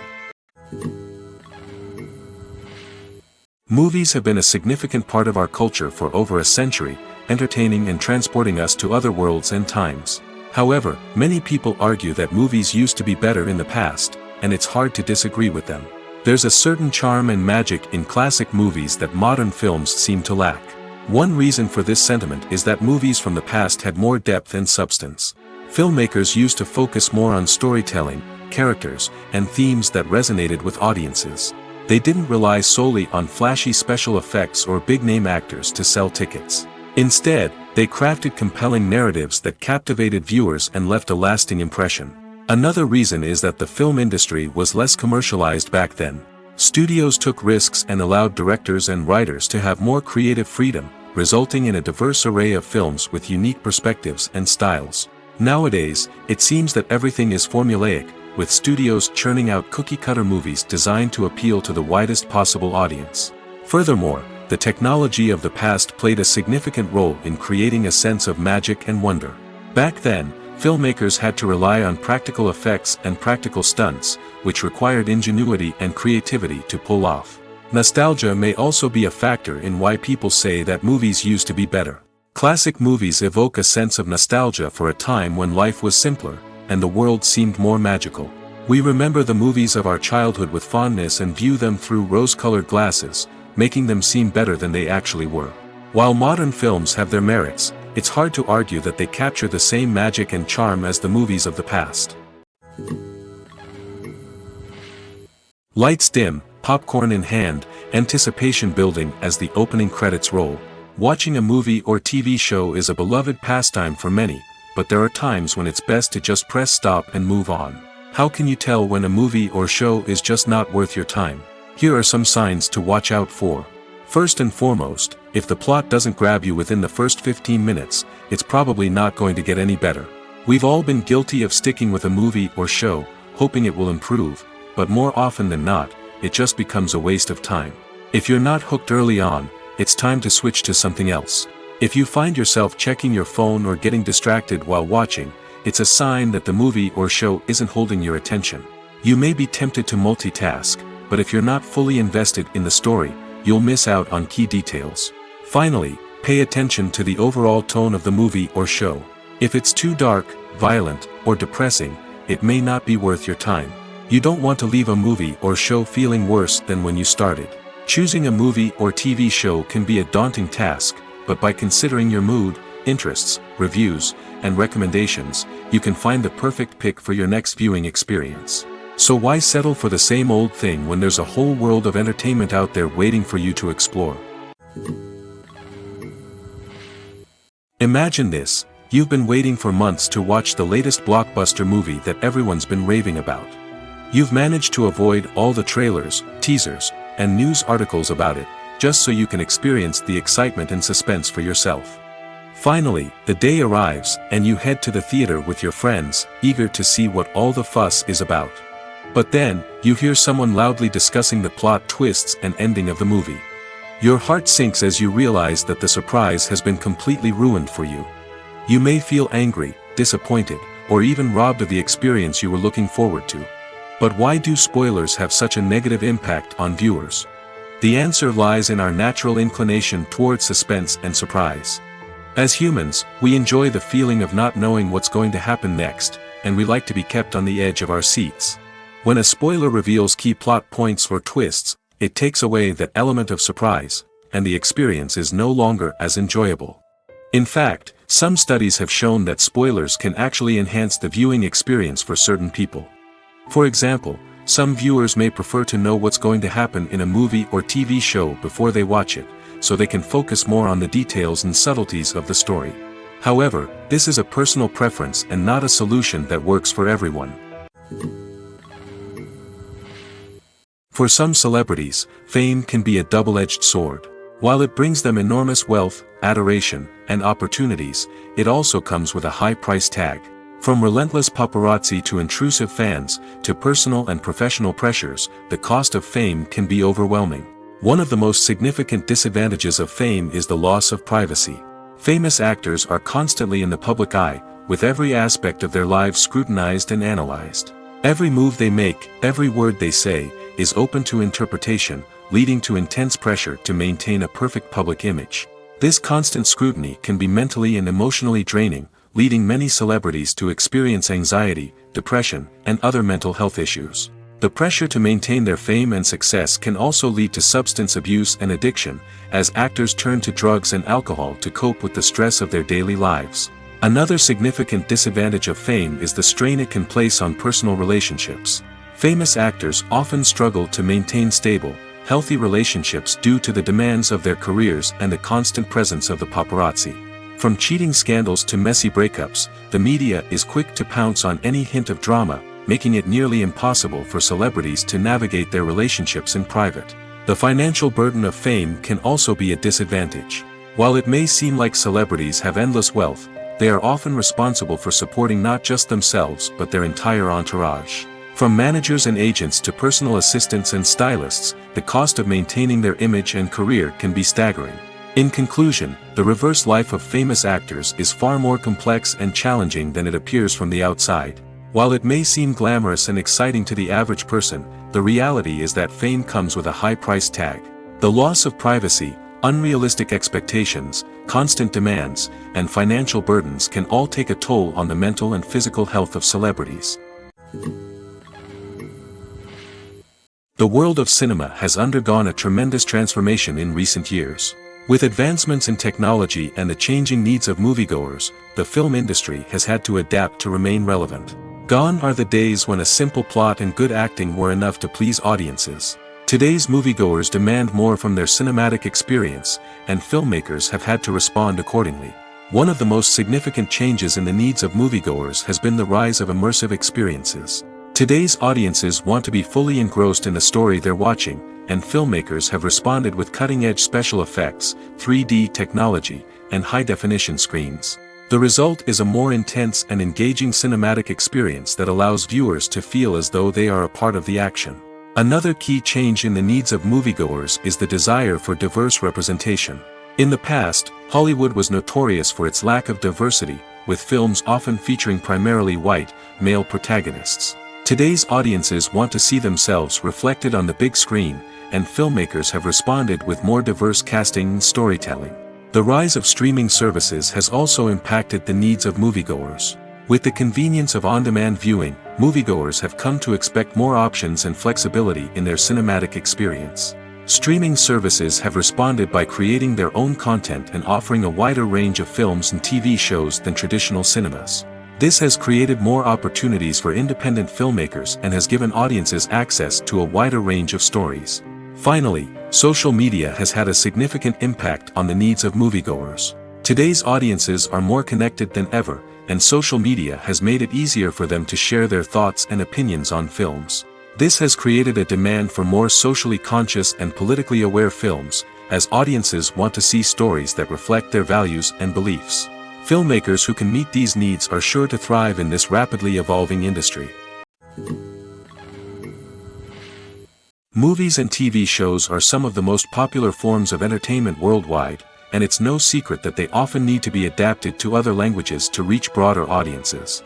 Speaker 1: Movies have been a significant part of our culture for over a century, entertaining and transporting us to other worlds and times. However, many people argue that movies used to be better in the past, and it's hard to disagree with them. There's a certain charm and magic in classic movies that modern films seem to lack. One reason for this sentiment is that movies from the past had more depth and substance. Filmmakers used to focus more on storytelling, characters, and themes that resonated with audiences. They didn't rely solely on flashy special effects or big-name actors to sell tickets. Instead, they crafted compelling narratives that captivated viewers and left a lasting impression. Another reason is that the film industry was less commercialized back then. Studios took risks and allowed directors and writers to have more creative freedom, resulting in a diverse array of films with unique perspectives and styles. Nowadays, it seems that everything is formulaic, with studios churning out cookie-cutter movies designed to appeal to the widest possible audience. Furthermore, the technology of the past played a significant role in creating a sense of magic and wonder. Back then, filmmakers had to rely on practical effects and practical stunts, which required ingenuity and creativity to pull off. Nostalgia may also be a factor in why people say that movies used to be better. Classic movies evoke a sense of nostalgia for a time when life was simpler, and the world seemed more magical. We remember the movies of our childhood with fondness and view them through rose-colored glasses, making them seem better than they actually were. While modern films have their merits, it's hard to argue that they capture the same magic and charm as the movies of the past. Lights dim, popcorn in hand, anticipation building as the opening credits roll. Watching a movie or TV show is a beloved pastime for many, but there are times when it's best to just press stop and move on. How can you tell when a movie or show is just not worth your time? Here are some signs to watch out for. First and foremost, if the plot doesn't grab you within the first 15 minutes, it's probably not going to get any better. We've all been guilty of sticking with a movie or show, hoping it will improve, but more often than not, it just becomes a waste of time. If you're not hooked early on, it's time to switch to something else. If you find yourself checking your phone or getting distracted while watching, it's a sign that the movie or show isn't holding your attention. You may be tempted to multitask, but if you're not fully invested in the story, you'll miss out on key details. Finally, pay attention to the overall tone of the movie or show. If it's too dark, violent, or depressing, it may not be worth your time. You don't want to leave a movie or show feeling worse than when you started. Choosing a movie or TV show can be a daunting task, but by considering your mood, interests, reviews, and recommendations, you can find the perfect pick for your next viewing experience. So why settle for the same old thing when there's a whole world of entertainment out there waiting for you to explore? Imagine this: you've been waiting for months to watch the latest blockbuster movie that everyone's been raving about. You've managed to avoid all the trailers, teasers, and news articles about it, just so you can experience the excitement and suspense for yourself. Finally, the day arrives, and you head to the theater with your friends, eager to see what all the fuss is about. But then, you hear someone loudly discussing the plot twists and ending of the movie. Your heart sinks as you realize that the surprise has been completely ruined for you. You may feel angry, disappointed, or even robbed of the experience you were looking forward to. But why do spoilers have such a negative impact on viewers? The answer lies in our natural inclination toward suspense and surprise. As humans, we enjoy the feeling of not knowing what's going to happen next, and we like to be kept on the edge of our seats. When a spoiler reveals key plot points or twists, it takes away that element of surprise, and the experience is no longer as enjoyable. In fact, some studies have shown that spoilers can actually enhance the viewing experience for certain people. For example, some viewers may prefer to know what's going to happen in a movie or TV show before they watch it, so they can focus more on the details and subtleties of the story. However, this is a personal preference and not a solution that works for everyone. For some celebrities, fame can be a double-edged sword. While it brings them enormous wealth, adoration, and opportunities, it also comes with a high price tag. From relentless paparazzi to intrusive fans, to personal and professional pressures, the cost of fame can be overwhelming. One of the most significant disadvantages of fame is the loss of privacy. Famous actors are constantly in the public eye, with every aspect of their lives scrutinized and analyzed. Every move they make, every word they say, is open to interpretation, leading to intense pressure to maintain a perfect public image. This constant scrutiny can be mentally and emotionally draining, leading many celebrities to experience anxiety, depression, and other mental health issues. The pressure to maintain their fame and success can also lead to substance abuse and addiction, as actors turn to drugs and alcohol to cope with the stress of their daily lives. Another significant disadvantage of fame is the strain it can place on personal relationships. Famous actors often struggle to maintain stable, healthy relationships due to the demands of their careers and the constant presence of the paparazzi. From cheating scandals to messy breakups, the media is quick to pounce on any hint of drama, making it nearly impossible for celebrities to navigate their relationships in private. The financial burden of fame can also be a disadvantage. While it may seem like celebrities have endless wealth, they are often responsible for supporting not just themselves but their entire entourage. From managers and agents to personal assistants and stylists, the cost of maintaining their image and career can be staggering. In conclusion, the reverse life of famous actors is far more complex and challenging than it appears from the outside. While it may seem glamorous and exciting to the average person, the reality is that fame comes with a high price tag. The loss of privacy, unrealistic expectations, constant demands, and financial burdens can all take a toll on the mental and physical health of celebrities. The world of cinema has undergone a tremendous transformation in recent years. With advancements in technology and the changing needs of moviegoers, the film industry has had to adapt to remain relevant. Gone are the days when a simple plot and good acting were enough to please audiences. Today's moviegoers demand more from their cinematic experience, and filmmakers have had to respond accordingly. One of the most significant changes in the needs of moviegoers has been the rise of immersive experiences. Today's audiences want to be fully engrossed in the story they're watching, and filmmakers have responded with cutting-edge special effects, 3D technology, and high-definition screens. The result is a more intense and engaging cinematic experience that allows viewers to feel as though they are a part of the action. Another key change in the needs of moviegoers is the desire for diverse representation. In the past, Hollywood was notorious for its lack of diversity, with films often featuring primarily white, male protagonists. Today's audiences want to see themselves reflected on the big screen, and filmmakers have responded with more diverse casting and storytelling. The rise of streaming services has also impacted the needs of moviegoers. With the convenience of on-demand viewing, moviegoers have come to expect more options and flexibility in their cinematic experience. Streaming services have responded by creating their own content and offering a wider range of films and TV shows than traditional cinemas. This has created more opportunities for independent filmmakers and has given audiences access to a wider range of stories. Finally, social media has had a significant impact on the needs of moviegoers. Today's audiences are more connected than ever, and social media has made it easier for them to share their thoughts and opinions on films. This has created a demand for more socially conscious and politically aware films, as audiences want to see stories that reflect their values and beliefs. Filmmakers who can meet these needs are sure to thrive in this rapidly evolving industry. Movies and TV shows are some of the most popular forms of entertainment worldwide, and it's no secret that they often need to be adapted to other languages to reach broader audiences.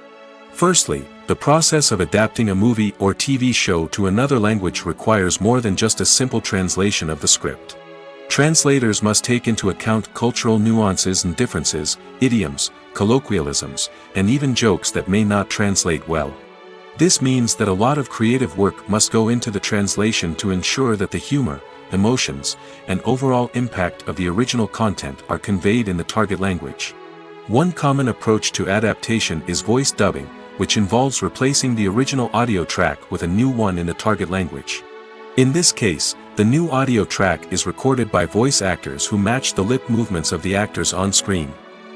Speaker 1: Firstly, the process of adapting a movie or TV show to another language requires more than just a simple translation of the script. Translators must take into account cultural nuances and differences, idioms, colloquialisms, and even jokes that may not translate well. This means that a lot of creative work must go into the translation to ensure that the humor, emotions, and overall impact of the original content are conveyed in the target language. One common approach to adaptation is voice dubbing, which involves replacing the original audio track with a new one in the target language. In this case, the new audio track is recorded by voice actors who match the lip movements of the actors on screen.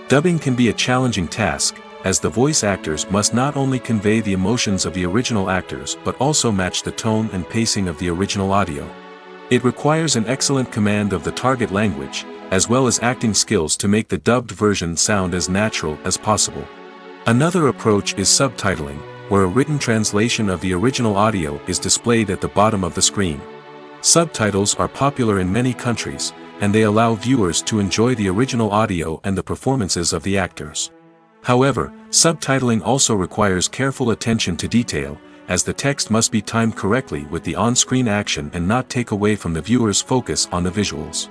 Speaker 1: Dubbing can be a challenging task, as the voice actors must not only convey the emotions of the original actors but also match the tone and pacing of the original audio. It requires an excellent command of the target language, as well as acting skills to make the dubbed version sound as natural as possible. Another approach is subtitling, where a written translation of the original audio is displayed at the bottom of the screen. Subtitles are popular in many countries, and they allow viewers to enjoy the original audio and the performances of the actors. However, subtitling also requires careful attention to detail, as the text must be timed correctly with the on-screen action and not take away from the viewer's focus on the visuals.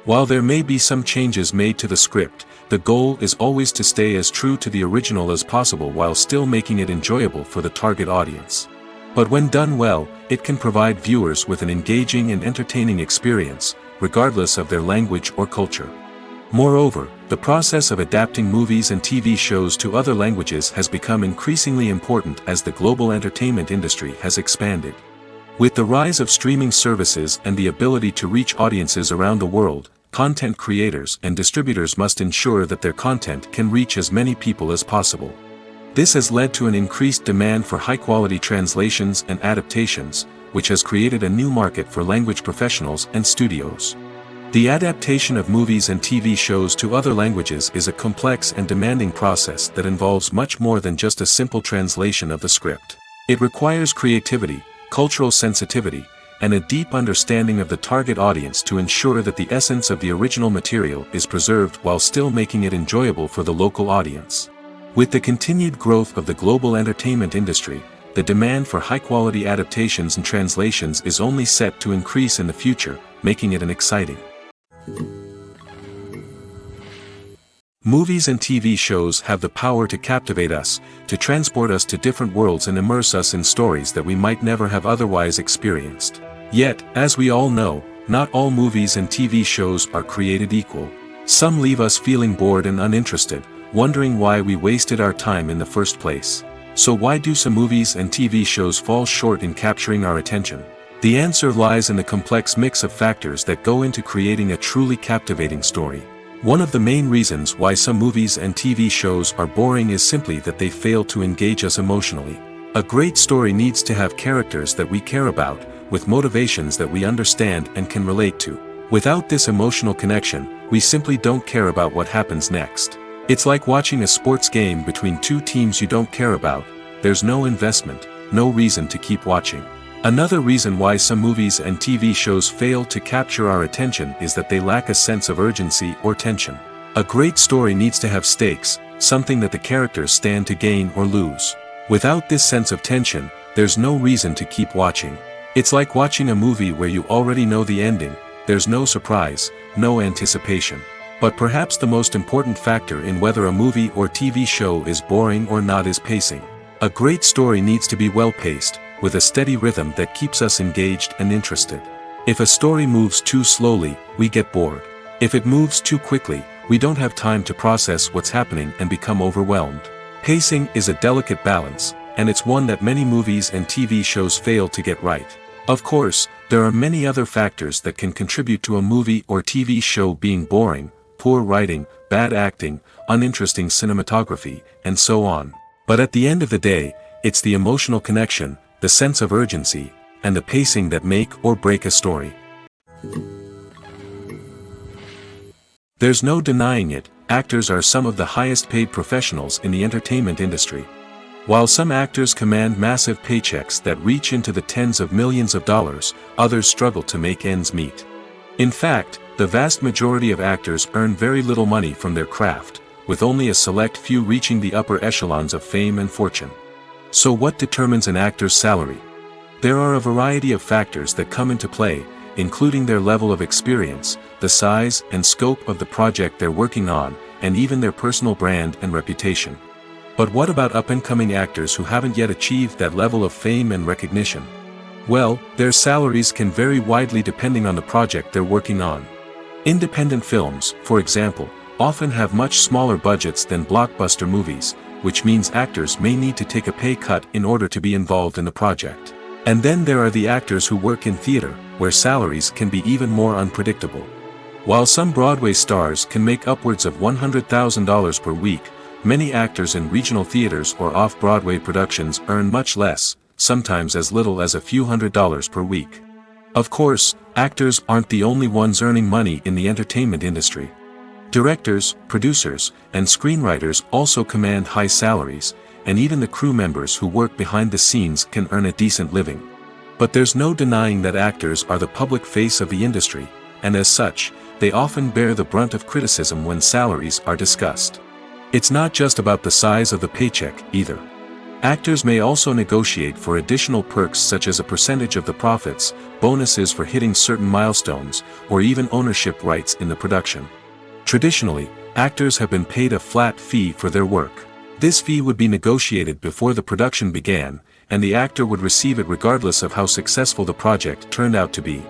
Speaker 1: While there may be some changes made to the script, the goal is always to stay as true to the original as possible while still making it enjoyable for the target audience. But when done well, it can provide viewers with an engaging and entertaining experience, regardless of their language or culture. Moreover, the process of adapting movies and TV shows to other languages has become increasingly important as the global entertainment industry has expanded. With the rise of streaming services and the ability to reach audiences around the world, content creators and distributors must ensure that their content can reach as many people as possible. This has led to an increased demand for high-quality translations and adaptations, which has created a new market for language professionals and studios. The adaptation of movies and TV shows to other languages is a complex and demanding process that involves much more than just a simple translation of the script. It requires creativity, cultural sensitivity, and a deep understanding of the target audience to ensure that the essence of the original material is preserved while still making it enjoyable for the local audience. With the continued growth of the global entertainment industry, the demand for high-quality adaptations and translations is only set to increase in the future, making it an exciting. Movies and TV shows have the power to captivate us, to transport us to different worlds and immerse us in stories that we might never have otherwise experienced. Yet, as we all know, not all movies and TV shows are created equal. Some leave us feeling bored and uninterested, wondering why we wasted our time in the first place. So why do some movies and TV shows fall short in capturing our attention? The answer lies in the complex mix of factors that go into creating a truly captivating story. One of the main reasons why some movies and TV shows are boring is simply that they fail to engage us emotionally. A great story needs to have characters that we care about, with motivations that we understand and can relate to. Without this emotional connection, we simply don't care about what happens next. It's like watching a sports game between two teams you don't care about. There's no investment, no reason to keep watching. Another reason why some movies and TV shows fail to capture our attention is that they lack a sense of urgency or tension. A great story needs to have stakes, something that the characters stand to gain or lose. Without this sense of tension, there's no reason to keep watching. It's like watching a movie where you already know the ending. There's no surprise, no anticipation. But perhaps the most important factor in whether a movie or TV show is boring or not is pacing. A great story needs to be well-paced, with a steady rhythm that keeps us engaged and interested. If a story moves too slowly, we get bored. If it moves too quickly, we don't have time to process what's happening and become overwhelmed. Pacing is a delicate balance, and it's one that many movies and TV shows fail to get right. Of course, there are many other factors that can contribute to a movie or TV show being boring: poor writing, bad acting, uninteresting cinematography, and so on. But at the end of the day, it's the emotional connection, the sense of urgency, and the pacing that make or break a story. There's no denying it, actors are some of the highest paid professionals in the entertainment industry. While some actors command massive paychecks that reach into the tens of millions of dollars, others struggle to make ends meet. In fact, the vast majority of actors earn very little money from their craft, with only a select few reaching the upper echelons of fame and fortune. So what determines an actor's salary? There are a variety of factors that come into play, including their level of experience, the size and scope of the project they're working on, and even their personal brand and reputation. But what about up-and-coming actors who haven't yet achieved that level of fame and recognition? Well, their salaries can vary widely depending on the project they're working on. Independent films, for example, often have much smaller budgets than blockbuster movies, which means actors may need to take a pay cut in order to be involved in the project. And then there are the actors who work in theater, where salaries can be even more unpredictable. While some Broadway stars can make upwards of $100,000 per week, many actors in regional theaters or off-Broadway productions earn much less, sometimes as little as a few $100s per week. Of course, actors aren't the only ones earning money in the entertainment industry. Directors, producers, and screenwriters also command high salaries, and even the crew members who work behind the scenes can earn a decent living. But there's no denying that actors are the public face of the industry, and as such, they often bear the brunt of criticism when salaries are discussed. It's not just about the size of the paycheck, either. Actors may also negotiate for additional perks such as a percentage of the profits, bonuses for hitting certain milestones, or even ownership rights in the production. Traditionally, actors have been paid a flat fee for their work. This fee would be negotiated before the production began, and the actor would receive it regardless of how successful the project turned out to be.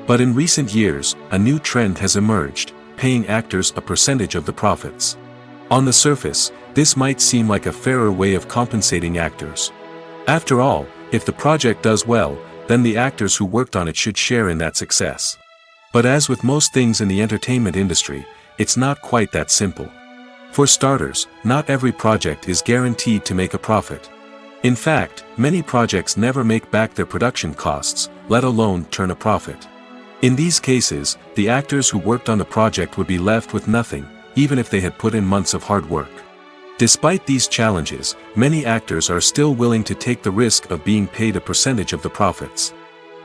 Speaker 1: But in recent years, a new trend has emerged, paying actors a percentage of the profits. On the surface, this might seem like a fairer way of compensating actors. After all, if the project does well, then the actors who worked on it should share in that success. But as with most things in the entertainment industry, it's not quite that simple. For starters, not every project is guaranteed to make a profit. In fact, many projects never make back their production costs, let alone turn a profit. In these cases, the actors who worked on the project would be left with nothing, even if they had put in months of hard work. Despite these challenges, many actors are still willing to take the risk of being paid a percentage of the profits.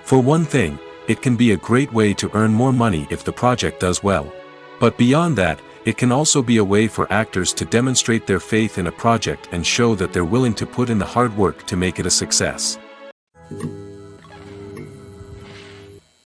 Speaker 1: For one thing, it can be a great way to earn more money if the project does well. But beyond that, it can also be a way for actors to demonstrate their faith in a project and show that they're willing to put in the hard work to make it a success.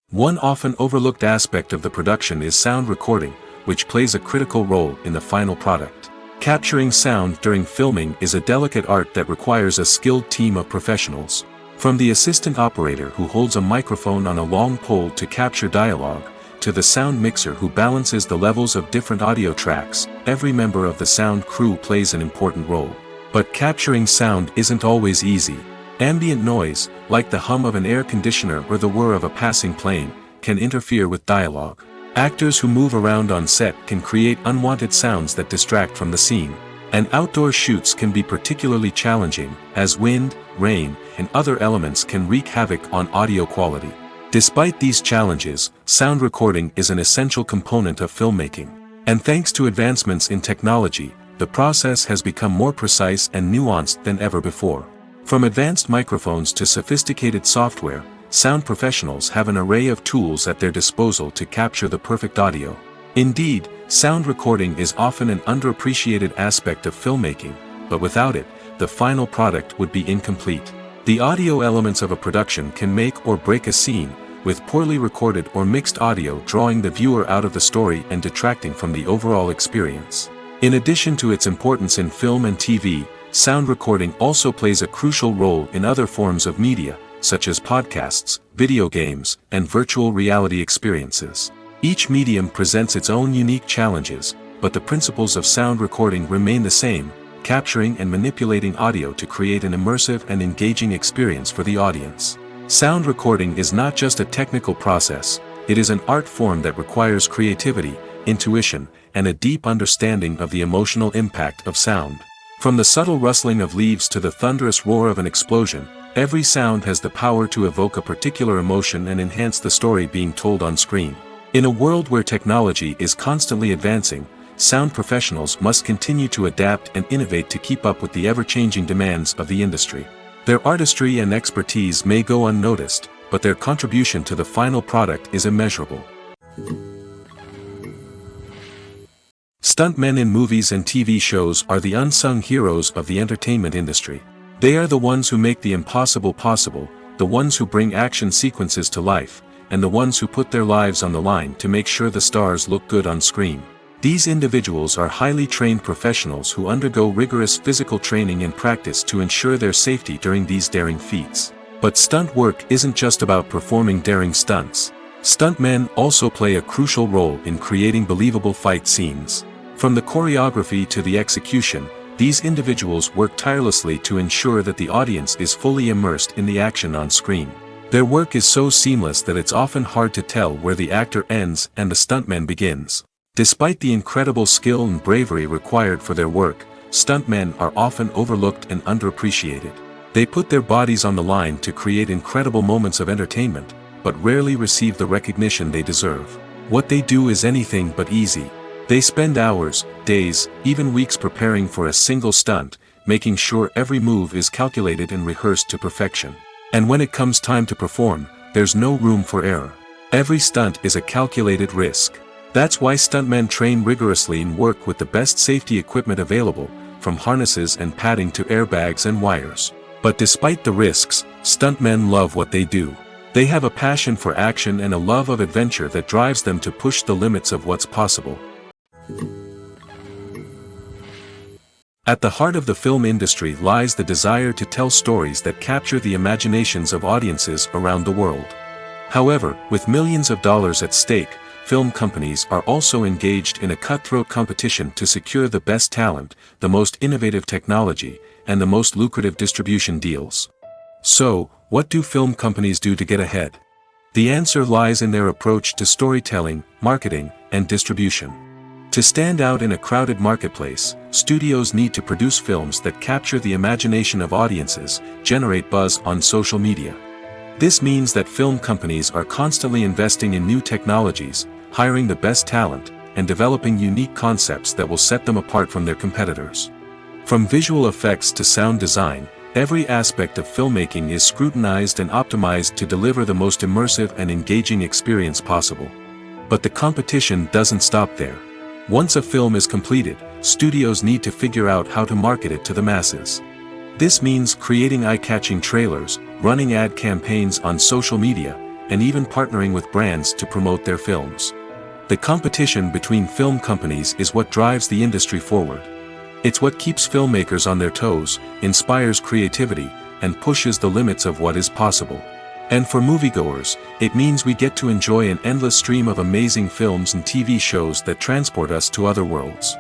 Speaker 1: One often overlooked aspect of the production is sound recording, which plays a critical role in the final product. Capturing sound during filming is a delicate art that requires a skilled team of professionals. From the assistant operator who holds a microphone on a long pole to capture dialogue, to the sound mixer who balances the levels of different audio tracks, every member of the sound crew plays an important role. But capturing sound isn't always easy. Ambient noise, like the hum of an air conditioner or the whir of a passing plane, can interfere with dialogue. Actors who move around on set can create unwanted sounds that distract from the scene. And outdoor shoots can be particularly challenging, as wind, rain, and other elements can wreak havoc on audio quality. Despite these challenges, sound recording is an essential component of filmmaking. And thanks to advancements in technology, the process has become more precise and nuanced than ever before. From advanced microphones to sophisticated software, sound professionals have an array of tools at their disposal to capture the perfect audio. Indeed, sound recording is often an underappreciated aspect of filmmaking, but without it, the final product would be incomplete. The audio elements of a production can make or break a scene, with poorly recorded or mixed audio drawing the viewer out of the story and detracting from the overall experience. In addition to its importance in film and TV, sound recording also plays a crucial role in other forms of media, such as podcasts, video games, and virtual reality experiences. Each medium presents its own unique challenges, but the principles of sound recording remain the same, capturing and manipulating audio to create an immersive and engaging experience for the audience. Sound recording is not just a technical process, it is an art form that requires creativity, intuition, and a deep understanding of the emotional impact of sound. From the subtle rustling of leaves to the thunderous roar of an explosion, every sound has the power to evoke a particular emotion and enhance the story being told on screen. In a world where technology is constantly advancing, sound professionals must continue to adapt and innovate to keep up with the ever-changing demands of the industry. Their artistry and expertise may go unnoticed, but their contribution to the final product is immeasurable. Stuntmen in movies and TV shows are the unsung heroes of the entertainment industry. They are the ones who make the impossible possible, the ones who bring action sequences to life, and the ones who put their lives on the line to make sure the stars look good on screen. These individuals are highly trained professionals who undergo rigorous physical training and practice to ensure their safety during these daring feats. But stunt work isn't just about performing daring stunts. Stuntmen also play a crucial role in creating believable fight scenes. From the choreography to the execution, these individuals work tirelessly to ensure that the audience is fully immersed in the action on screen. Their work is so seamless that it's often hard to tell where the actor ends and the stuntman begins. Despite the incredible skill and bravery required for their work, stuntmen are often overlooked and underappreciated. They put their bodies on the line to create incredible moments of entertainment, but rarely receive the recognition they deserve. What they do is anything but easy. They spend hours, days, even weeks preparing for a single stunt, making sure every move is calculated and rehearsed to perfection. And when it comes time to perform, there's no room for error. Every stunt is a calculated risk. That's why stuntmen train rigorously and work with the best safety equipment available, from harnesses and padding to airbags and wires. But despite the risks, stuntmen love what they do. They have a passion for action and a love of adventure that drives them to push the limits of what's possible. At the heart of the film industry lies the desire to tell stories that capture the imaginations of audiences around the world. However, with millions of dollars at stake, film companies are also engaged in a cutthroat competition to secure the best talent, the most innovative technology, and the most lucrative distribution deals. So, what do film companies do to get ahead? The answer lies in their approach to storytelling, marketing, and distribution. To stand out in a crowded marketplace, studios need to produce films that capture the imagination of audiences, generate buzz on social media. This means that film companies are constantly investing in new technologies, hiring the best talent, and developing unique concepts that will set them apart from their competitors. From visual effects to sound design, every aspect of filmmaking is scrutinized and optimized to deliver the most immersive and engaging experience possible. But the competition doesn't stop there. Once a film is completed, studios need to figure out how to market it to the masses. This means creating eye-catching trailers, running ad campaigns on social media, and even partnering with brands to promote their films. The competition between film companies is what drives the industry forward. It's what keeps filmmakers on their toes, inspires creativity, and pushes the limits of what is possible. And for moviegoers, it means we get to enjoy an endless stream of amazing films and TV shows that transport us to other worlds.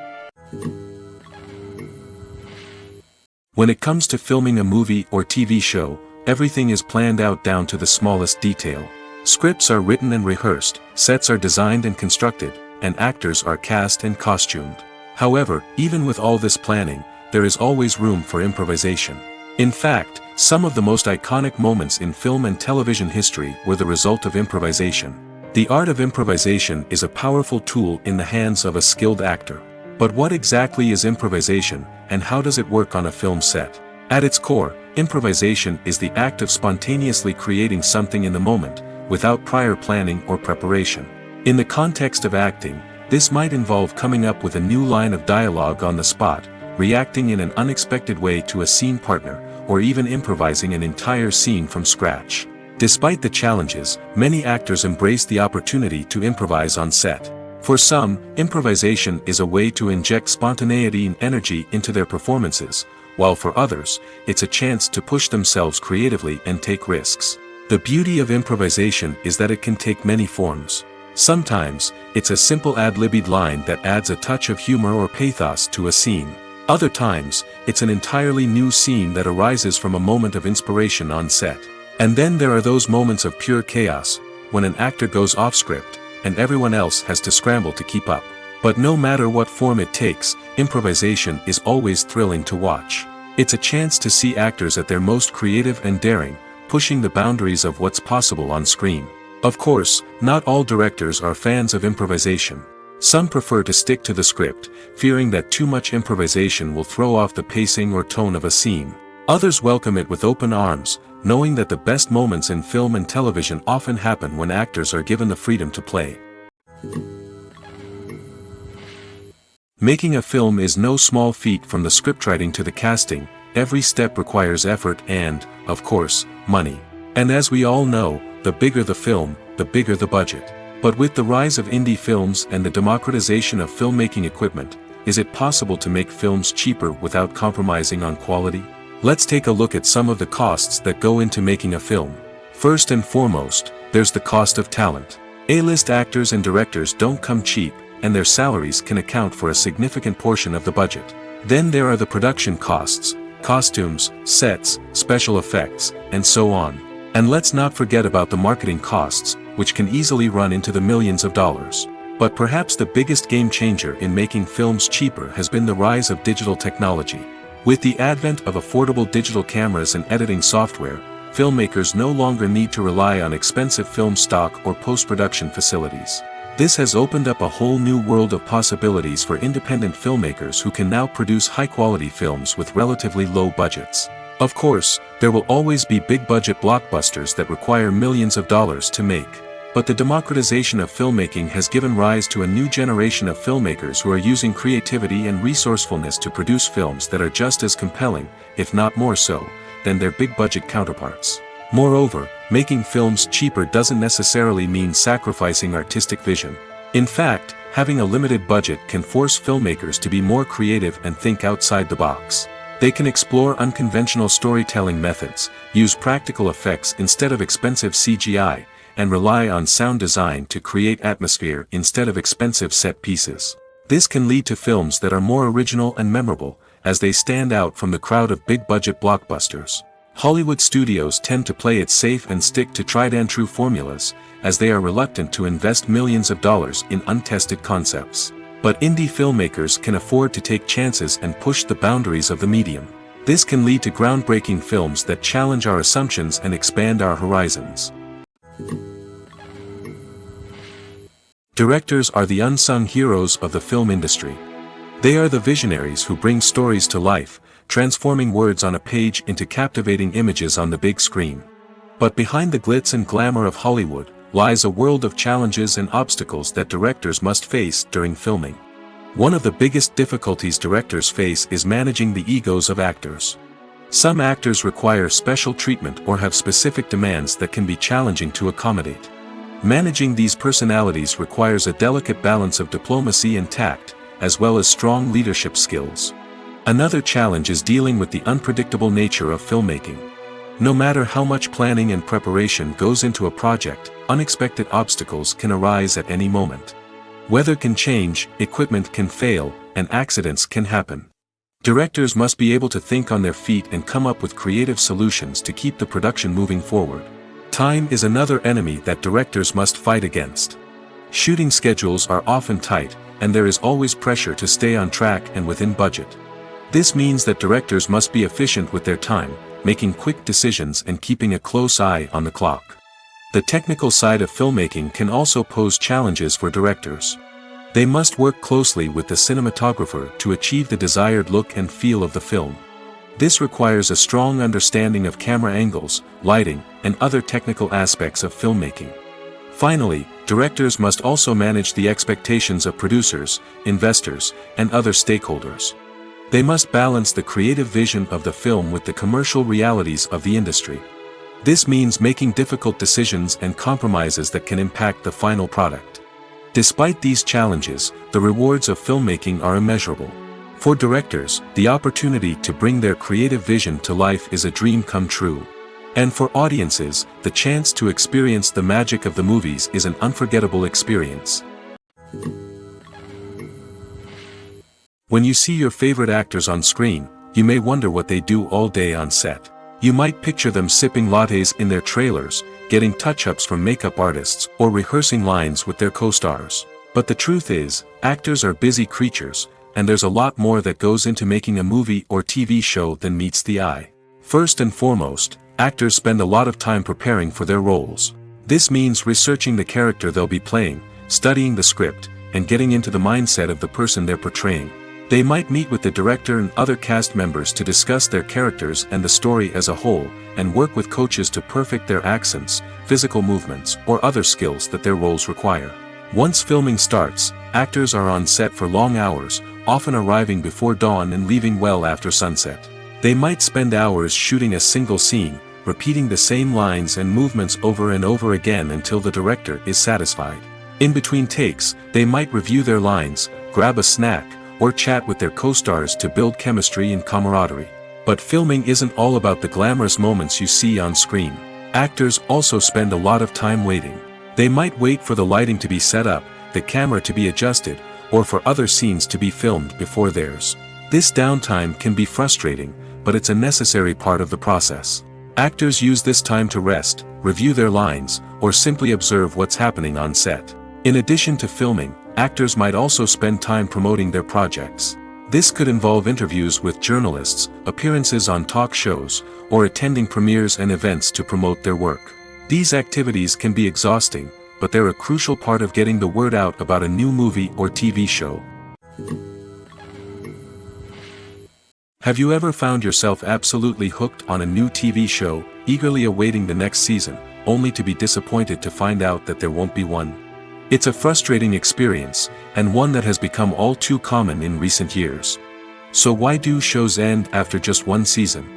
Speaker 1: When it comes to filming a movie or TV show, everything is planned out down to the smallest detail. Scripts are written and rehearsed, sets are designed and constructed, and actors are cast and costumed. However, even with all this planning, there is always room for improvisation. In fact, some of the most iconic moments in film and television history were the result of improvisation. The art of improvisation is a powerful tool in the hands of a skilled actor. But what exactly is improvisation, and how does it work on a film set? At its core, improvisation is the act of spontaneously creating something in the moment, without prior planning or preparation. In the context of acting, this might involve coming up with a new line of dialogue on the spot, reacting in an unexpected way to a scene partner, or even improvising an entire scene from scratch. Despite the challenges, many actors embrace the opportunity to improvise on set. For some, improvisation is a way to inject spontaneity and energy into their performances, while for others, it's a chance to push themselves creatively and take risks. The beauty of improvisation is that it can take many forms. Sometimes, it's a simple ad-libbed line that adds a touch of humor or pathos to a scene. Other times, it's an entirely new scene that arises from a moment of inspiration on set. And then there are those moments of pure chaos, when an actor goes off script, and everyone else has to scramble to keep up. But no matter what form it takes, improvisation is always thrilling to watch. It's a chance to see actors at their most creative and daring, pushing the boundaries of what's possible on screen. Of course, not all directors are fans of improvisation. Some prefer to stick to the script, fearing that too much improvisation will throw off the pacing or tone of a scene. Others welcome it with open arms, knowing that the best moments in film and television often happen when actors are given the freedom to play. Making a film is no small feat. From the scriptwriting to the casting, every step requires effort and, of course, money. And as we all know, the bigger the film, the bigger the budget. But with the rise of indie films and the democratization of filmmaking equipment, is it possible to make films cheaper without compromising on quality? Let's take a look at some of the costs that go into making a film. First and foremost, there's the cost of talent. A-list actors and directors don't come cheap, and their salaries can account for a significant portion of the budget. Then there are the production costs, costumes, sets, special effects, and so on. And let's not forget about the marketing costs, which can easily run into the millions of dollars. But perhaps the biggest game changer in making films cheaper has been the rise of digital technology. With the advent of affordable digital cameras and editing software, filmmakers no longer need to rely on expensive film stock or post-production facilities. This has opened up a whole new world of possibilities for independent filmmakers who can now produce high-quality films with relatively low budgets. Of course, there will always be big-budget blockbusters that require millions of dollars to make. But the democratization of filmmaking has given rise to a new generation of filmmakers who are using creativity and resourcefulness to produce films that are just as compelling, if not more so, than their big-budget counterparts. Moreover, making films cheaper doesn't necessarily mean sacrificing artistic vision. In fact, having a limited budget can force filmmakers to be more creative and think outside the box. They can explore unconventional storytelling methods, use practical effects instead of expensive CGI, and rely on sound design to create atmosphere instead of expensive set pieces. This can lead to films that are more original and memorable, as they stand out from the crowd of big-budget blockbusters. Hollywood studios tend to play it safe and stick to tried-and-true formulas, as they are reluctant to invest millions of dollars in untested concepts. But indie filmmakers can afford to take chances and push the boundaries of the medium. This can lead to groundbreaking films that challenge our assumptions and expand our horizons. Directors are the unsung heroes of the film industry. They are the visionaries who bring stories to life, transforming words on a page into captivating images on the big screen. But behind the glitz and glamour of Hollywood, lies a world of challenges and obstacles that directors must face during filming. One of the biggest difficulties directors face is managing the egos of actors. Some actors require special treatment or have specific demands that can be challenging to accommodate. Managing these personalities requires a delicate balance of diplomacy and tact, as well as strong leadership skills. Another challenge is dealing with the unpredictable nature of filmmaking. No matter how much planning and preparation goes into a project, unexpected obstacles can arise at any moment. Weather can change, equipment can fail, and accidents can happen. Directors must be able to think on their feet and come up with creative solutions to keep the production moving forward. Time is another enemy that directors must fight against. Shooting schedules are often tight, and there is always pressure to stay on track and within budget. This means that directors must be efficient with their time, making quick decisions and keeping a close eye on the clock. The technical side of filmmaking can also pose challenges for directors. They must work closely with the cinematographer to achieve the desired look and feel of the film. This requires a strong understanding of camera angles, lighting, and other technical aspects of filmmaking. Finally, directors must also manage the expectations of producers, investors, and other stakeholders. They must balance the creative vision of the film with the commercial realities of the industry. This means making difficult decisions and compromises that can impact the final product. Despite these challenges, the rewards of filmmaking are immeasurable. For directors, the opportunity to bring their creative vision to life is a dream come true. And for audiences, the chance to experience the magic of the movies is an unforgettable experience. When you see your favorite actors on screen, you may wonder what they do all day on set. You might picture them sipping lattes in their trailers, getting touch-ups from makeup artists, or rehearsing lines with their co-stars. But the truth is, actors are busy creatures, and there's a lot more that goes into making a movie or TV show than meets the eye. First and foremost, actors spend a lot of time preparing for their roles. This means researching the character they'll be playing, studying the script, and getting into the mindset of the person they're portraying. They might meet with the director and other cast members to discuss their characters and the story as a whole, and work with coaches to perfect their accents, physical movements, or other skills that their roles require. Once filming starts, actors are on set for long hours, often arriving before dawn and leaving well after sunset. They might spend hours shooting a single scene, repeating the same lines and movements over and over again until the director is satisfied. In between takes, they might review their lines, grab a snack, or chat with their co-stars to build chemistry and camaraderie. But filming isn't all about the glamorous moments you see on screen. Actors also spend a lot of time waiting. They might wait for the lighting to be set up, the camera to be adjusted, or for other scenes to be filmed before theirs. This downtime can be frustrating, but it's a necessary part of the process. Actors use this time to rest, review their lines, or simply observe what's happening on set. In addition to filming, actors might also spend time promoting their projects. This could involve interviews with journalists, appearances on talk shows, or attending premieres and events to promote their work. These activities can be exhausting, but they're a crucial part of getting the word out about a new movie or TV show. Have you ever found yourself absolutely hooked on a new TV show, eagerly awaiting the next season, only to be disappointed to find out that there won't be one? It's a frustrating experience, and one that has become all too common in recent years. So why do shows end after just one season?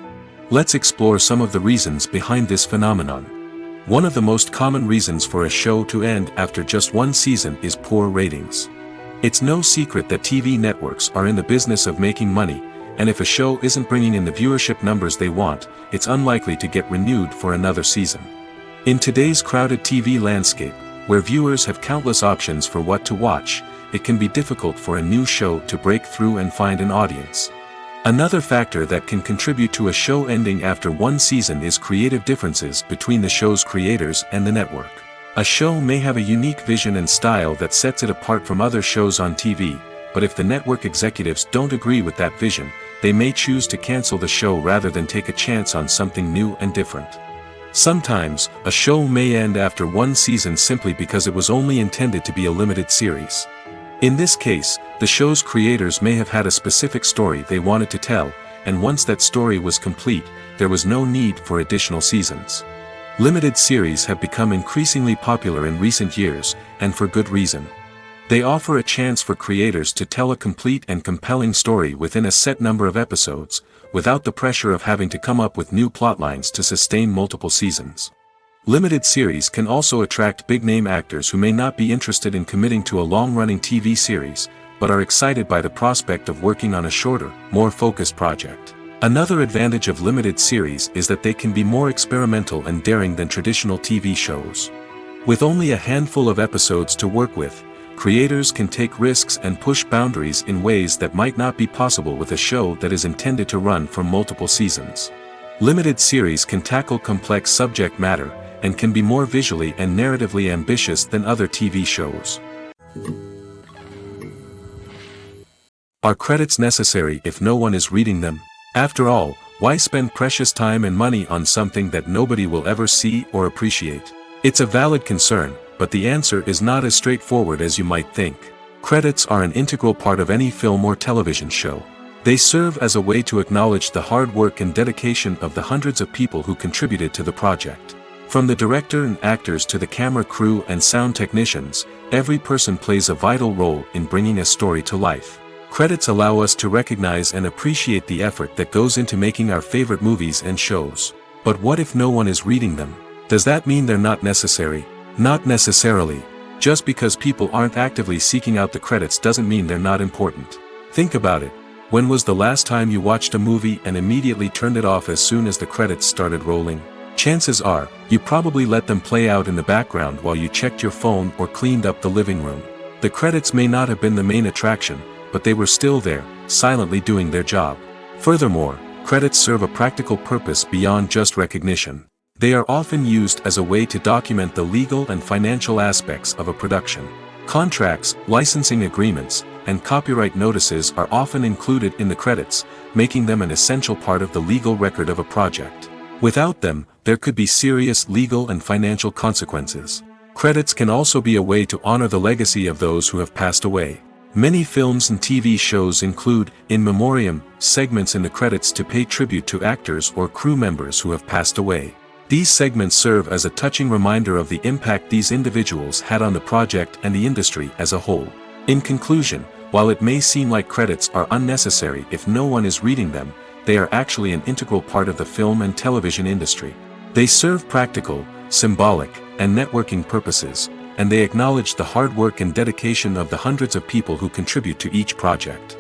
Speaker 1: Let's explore some of the reasons behind this phenomenon. One of the most common reasons for a show to end after just one season is poor ratings. It's no secret that TV networks are in the business of making money, and if a show isn't bringing in the viewership numbers they want, it's unlikely to get renewed for another season. In today's crowded TV landscape, where viewers have countless options for what to watch, it can be difficult for a new show to break through and find an audience. Another factor that can contribute to a show ending after one season is creative differences between the show's creators and the network. A show may have a unique vision and style that sets it apart from other shows on TV, but if the network executives don't agree with that vision, they may choose to cancel the show rather than take a chance on something new and different. Sometimes, a show may end after one season simply because it was only intended to be a limited series. In this case, the show's creators may have had a specific story they wanted to tell, and once that story was complete, there was no need for additional seasons. Limited series have become increasingly popular in recent years, and for good reason. They offer a chance for creators to tell a complete and compelling story within a set number of episodes, without the pressure of having to come up with new plotlines to sustain multiple seasons. Limited series can also attract big-name actors who may not be interested in committing to a long-running TV series, but are excited by the prospect of working on a shorter, more focused project. Another advantage of limited series is that they can be more experimental and daring than traditional TV shows. With only a handful of episodes to work with, creators can take risks and push boundaries in ways that might not be possible with a show that is intended to run for multiple seasons. Limited series can tackle complex subject matter, and can be more visually and narratively ambitious than other TV shows. Are credits necessary if no one is reading them? After all, why spend precious time and money on something that nobody will ever see or appreciate? It's a valid concern, but the answer is not as straightforward as you might think. Credits are an integral part of any film or television show. They serve as a way to acknowledge the hard work and dedication of the hundreds of people who contributed to the project. From the director and actors to the camera crew and sound technicians, every person plays a vital role in bringing a story to life. Credits allow us to recognize and appreciate the effort that goes into making our favorite movies and shows. But what if no one is reading them? Does that mean they're not necessary? Not necessarily. Just because people aren't actively seeking out the credits doesn't mean they're not important. Think about it. When was the last time you watched a movie and immediately turned it off as soon as the credits started rolling? Chances are, you probably let them play out in the background while you checked your phone or cleaned up the living room. The credits may not have been the main attraction, but they were still there, silently doing their job. Furthermore, credits serve a practical purpose beyond just recognition. They are often used as a way to document the legal and financial aspects of a production. Contracts, licensing agreements, and copyright notices are often included in the credits, making them an essential part of the legal record of a project. Without them, there could be serious legal and financial consequences. Credits can also be a way to honor the legacy of those who have passed away. Many films and TV shows include, in memoriam, segments in the credits to pay tribute to actors or crew members who have passed away. These segments serve as a touching reminder of the impact these individuals had on the project and the industry as a whole. In conclusion, while it may seem like credits are unnecessary if no one is reading them, they are actually an integral part of the film and television industry. They serve practical, symbolic, and networking purposes, and they acknowledge the hard work and dedication of the hundreds of people who contribute to each project.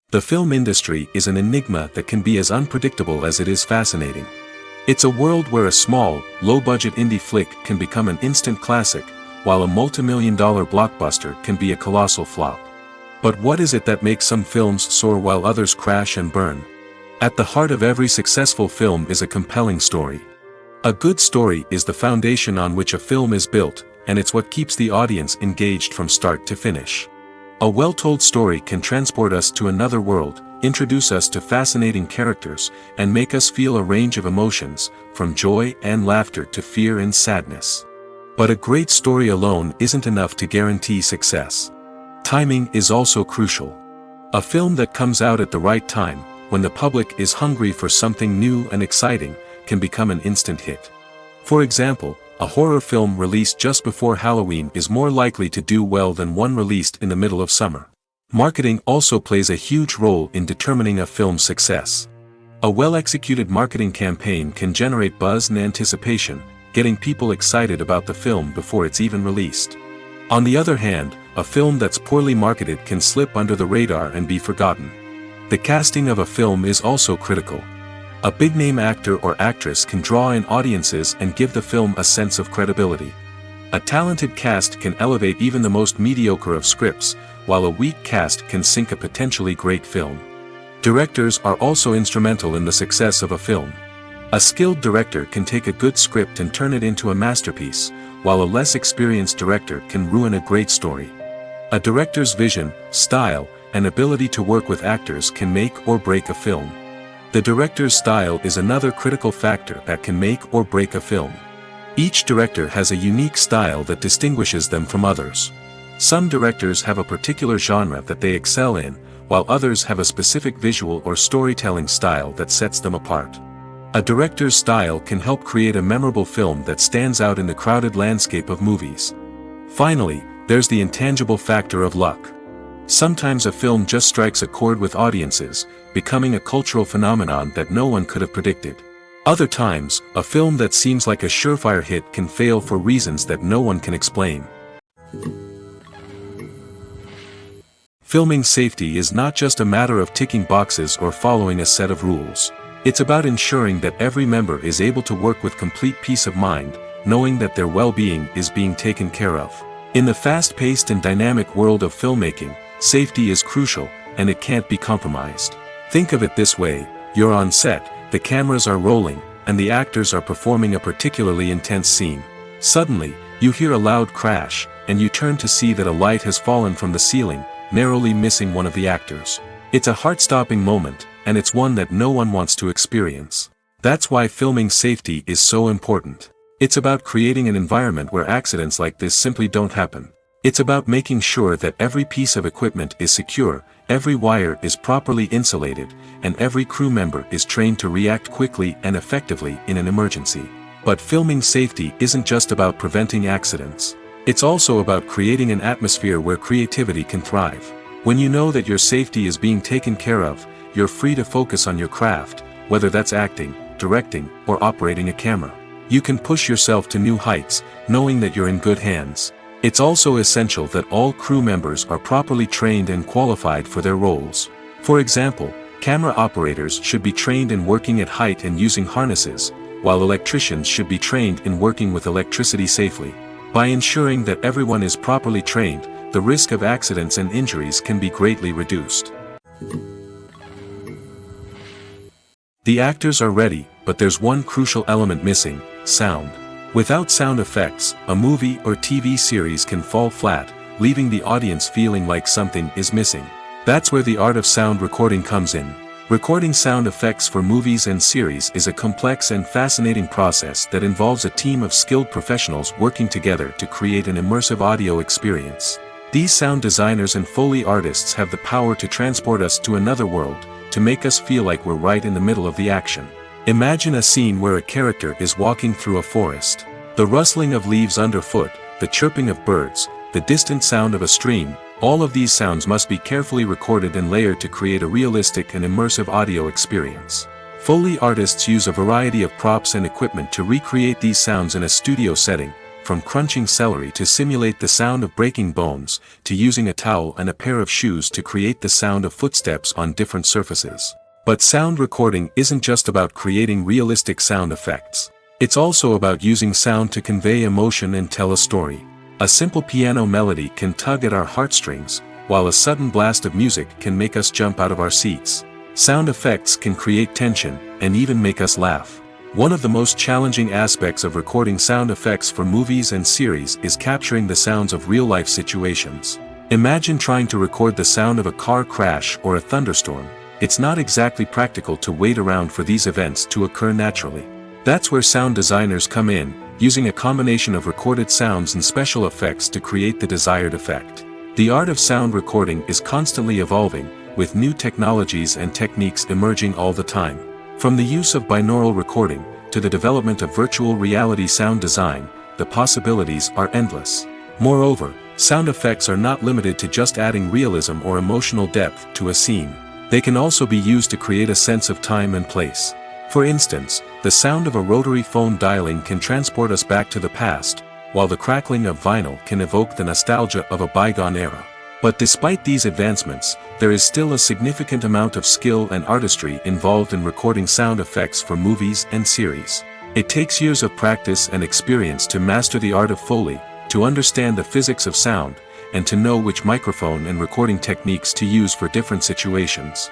Speaker 1: The film industry is an enigma that can be as unpredictable as it is fascinating. It's a world where a small, low-budget indie flick can become an instant classic, while a multi-million-dollar blockbuster can be a colossal flop. But what is it that makes some films soar while others crash and burn? At the heart of every successful film is a compelling story. A good story is the foundation on which a film is built, and it's what keeps the audience engaged from start to finish. A well-told story can transport us to another world, introduce us to fascinating characters, and make us feel a range of emotions, from joy and laughter to fear and sadness. But a great story alone isn't enough to guarantee success. Timing is also crucial. A film that comes out at the right time, when the public is hungry for something new and exciting, can become an instant hit. For example, a horror film released just before Halloween is more likely to do well than one released in the middle of summer. Marketing also plays a huge role in determining a film's success. A well-executed marketing campaign can generate buzz and anticipation, getting people excited about the film before it's even released. On the other hand, a film that's poorly marketed can slip under the radar and be forgotten. The casting of a film is also critical. A big-name actor or actress can draw in audiences and give the film a sense of credibility. A talented cast can elevate even the most mediocre of scripts, while a weak cast can sink a potentially great film. Directors are also instrumental in the success of a film. A skilled director can take a good script and turn it into a masterpiece, while a less experienced director can ruin a great story. A director's vision, style, and ability to work with actors can make or break a film. The director's style is another critical factor that can make or break a film. Each director has a unique style that distinguishes them from others. Some directors have a particular genre that they excel in, while others have a specific visual or storytelling style that sets them apart. A director's style can help create a memorable film that stands out in the crowded landscape of movies. Finally, there's the intangible factor of luck. Sometimes a film just strikes a chord with audiences, becoming a cultural phenomenon that no one could have predicted. Other times, a film that seems like a surefire hit can fail for reasons that no one can explain. Filming safety is not just a matter of ticking boxes or following a set of rules. It's about ensuring that every member is able to work with complete peace of mind, knowing that their well-being is being taken care of. In the fast-paced and dynamic world of filmmaking, safety is crucial, and it can't be compromised. Think of it this way: you're on set, the cameras are rolling, and the actors are performing a particularly intense scene. Suddenly, you hear a loud crash, and you turn to see that a light has fallen from the ceiling, narrowly missing one of the actors. It's a heart-stopping moment, and it's one that no one wants to experience. That's why filming safety is so important. It's about creating an environment where accidents like this simply don't happen. It's about making sure that every piece of equipment is secure, every wire is properly insulated, and every crew member is trained to react quickly and effectively in an emergency. But filming safety isn't just about preventing accidents. It's also about creating an atmosphere where creativity can thrive. When you know that your safety is being taken care of, you're free to focus on your craft, whether that's acting, directing, or operating a camera. You can push yourself to new heights, knowing that you're in good hands. It's also essential that all crew members are properly trained and qualified for their roles. For example, camera operators should be trained in working at height and using harnesses, while electricians should be trained in working with electricity safely. By ensuring that everyone is properly trained, the risk of accidents and injuries can be greatly reduced. The actors are ready, but there's one crucial element missing: sound. Without sound effects, a movie or TV series can fall flat, leaving the audience feeling like something is missing. That's where the art of sound recording comes in. Recording sound effects for movies and series is a complex and fascinating process that involves a team of skilled professionals working together to create an immersive audio experience. These sound designers and Foley artists have the power to transport us to another world, to make us feel like we're right in the middle of the action. Imagine a scene where a character is walking through a forest. The rustling of leaves underfoot, the chirping of birds, the distant sound of a stream, All of these sounds must be carefully recorded and layered to create a realistic and immersive audio experience. Foley artists use a variety of props and equipment to recreate these sounds in a studio setting, from crunching celery to simulate the sound of breaking bones, to using a towel and a pair of shoes to create the sound of footsteps on different surfaces. But sound recording isn't just about creating realistic sound effects. It's also about using sound to convey emotion and tell a story. A simple piano melody can tug at our heartstrings, while a sudden blast of music can make us jump out of our seats. Sound effects can create tension, and even make us laugh. One of the most challenging aspects of recording sound effects for movies and series is capturing the sounds of real-life situations. Imagine trying to record the sound of a car crash or a thunderstorm. It's not exactly practical to wait around for these events to occur naturally. That's where sound designers come in, using a combination of recorded sounds and special effects to create the desired effect. The art of sound recording is constantly evolving, with new technologies and techniques emerging all the time. From the use of binaural recording, to the development of virtual reality sound design, the possibilities are endless. Moreover, sound effects are not limited to just adding realism or emotional depth to a scene. They can also be used to create a sense of time and place. For instance, the sound of a rotary phone dialing can transport us back to the past, while the crackling of vinyl can evoke the nostalgia of a bygone era. But despite these advancements, there is still a significant amount of skill and artistry involved in recording sound effects for movies and series. It takes years of practice and experience to master the art of Foley, to understand the physics of sound, and to know which microphone and recording techniques to use for different situations.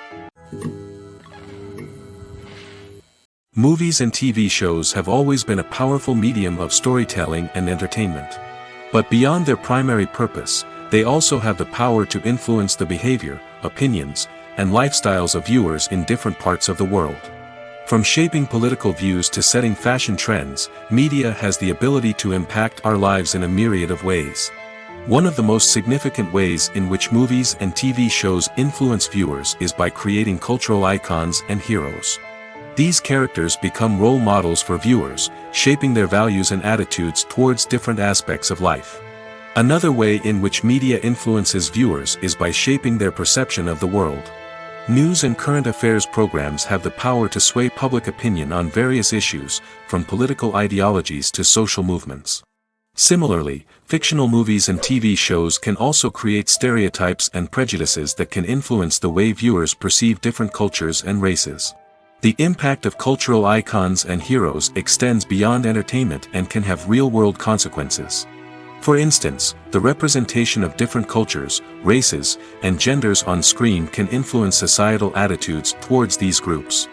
Speaker 1: Movies and TV shows have always been a powerful medium of storytelling and entertainment. But beyond their primary purpose, they also have the power to influence the behavior, opinions, and lifestyles of viewers in different parts of the world. From shaping political views to setting fashion trends, media has the ability to impact our lives in a myriad of ways. One of the most significant ways in which movies and TV shows influence viewers is by creating cultural icons and heroes. These characters become role models for viewers, shaping their values and attitudes towards different aspects of life. Another way in which media influences viewers is by shaping their perception of the world. News and current affairs programs have the power to sway public opinion on various issues, from political ideologies to social movements. Similarly, fictional movies and TV shows can also create stereotypes and prejudices that can influence the way viewers perceive different cultures and races. The impact of cultural icons and heroes extends beyond entertainment and can have real-world consequences. For instance, the representation of different cultures, races, and genders on screen can influence societal attitudes towards these groups.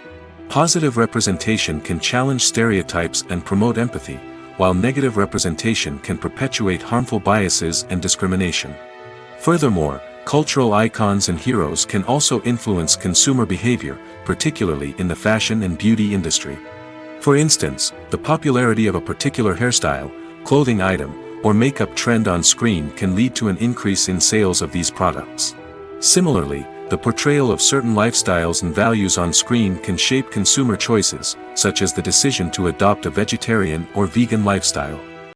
Speaker 1: Positive representation can challenge stereotypes and promote empathy, while negative representation can perpetuate harmful biases and discrimination. Furthermore, cultural icons and heroes can also influence consumer behavior, particularly in the fashion and beauty industry. For instance, the popularity of a particular hairstyle, clothing item, or makeup trend on screen can lead to an increase in sales of these products. Similarly, the portrayal of certain lifestyles and values on screen can shape consumer choices, such as the decision to adopt a vegetarian or vegan lifestyle.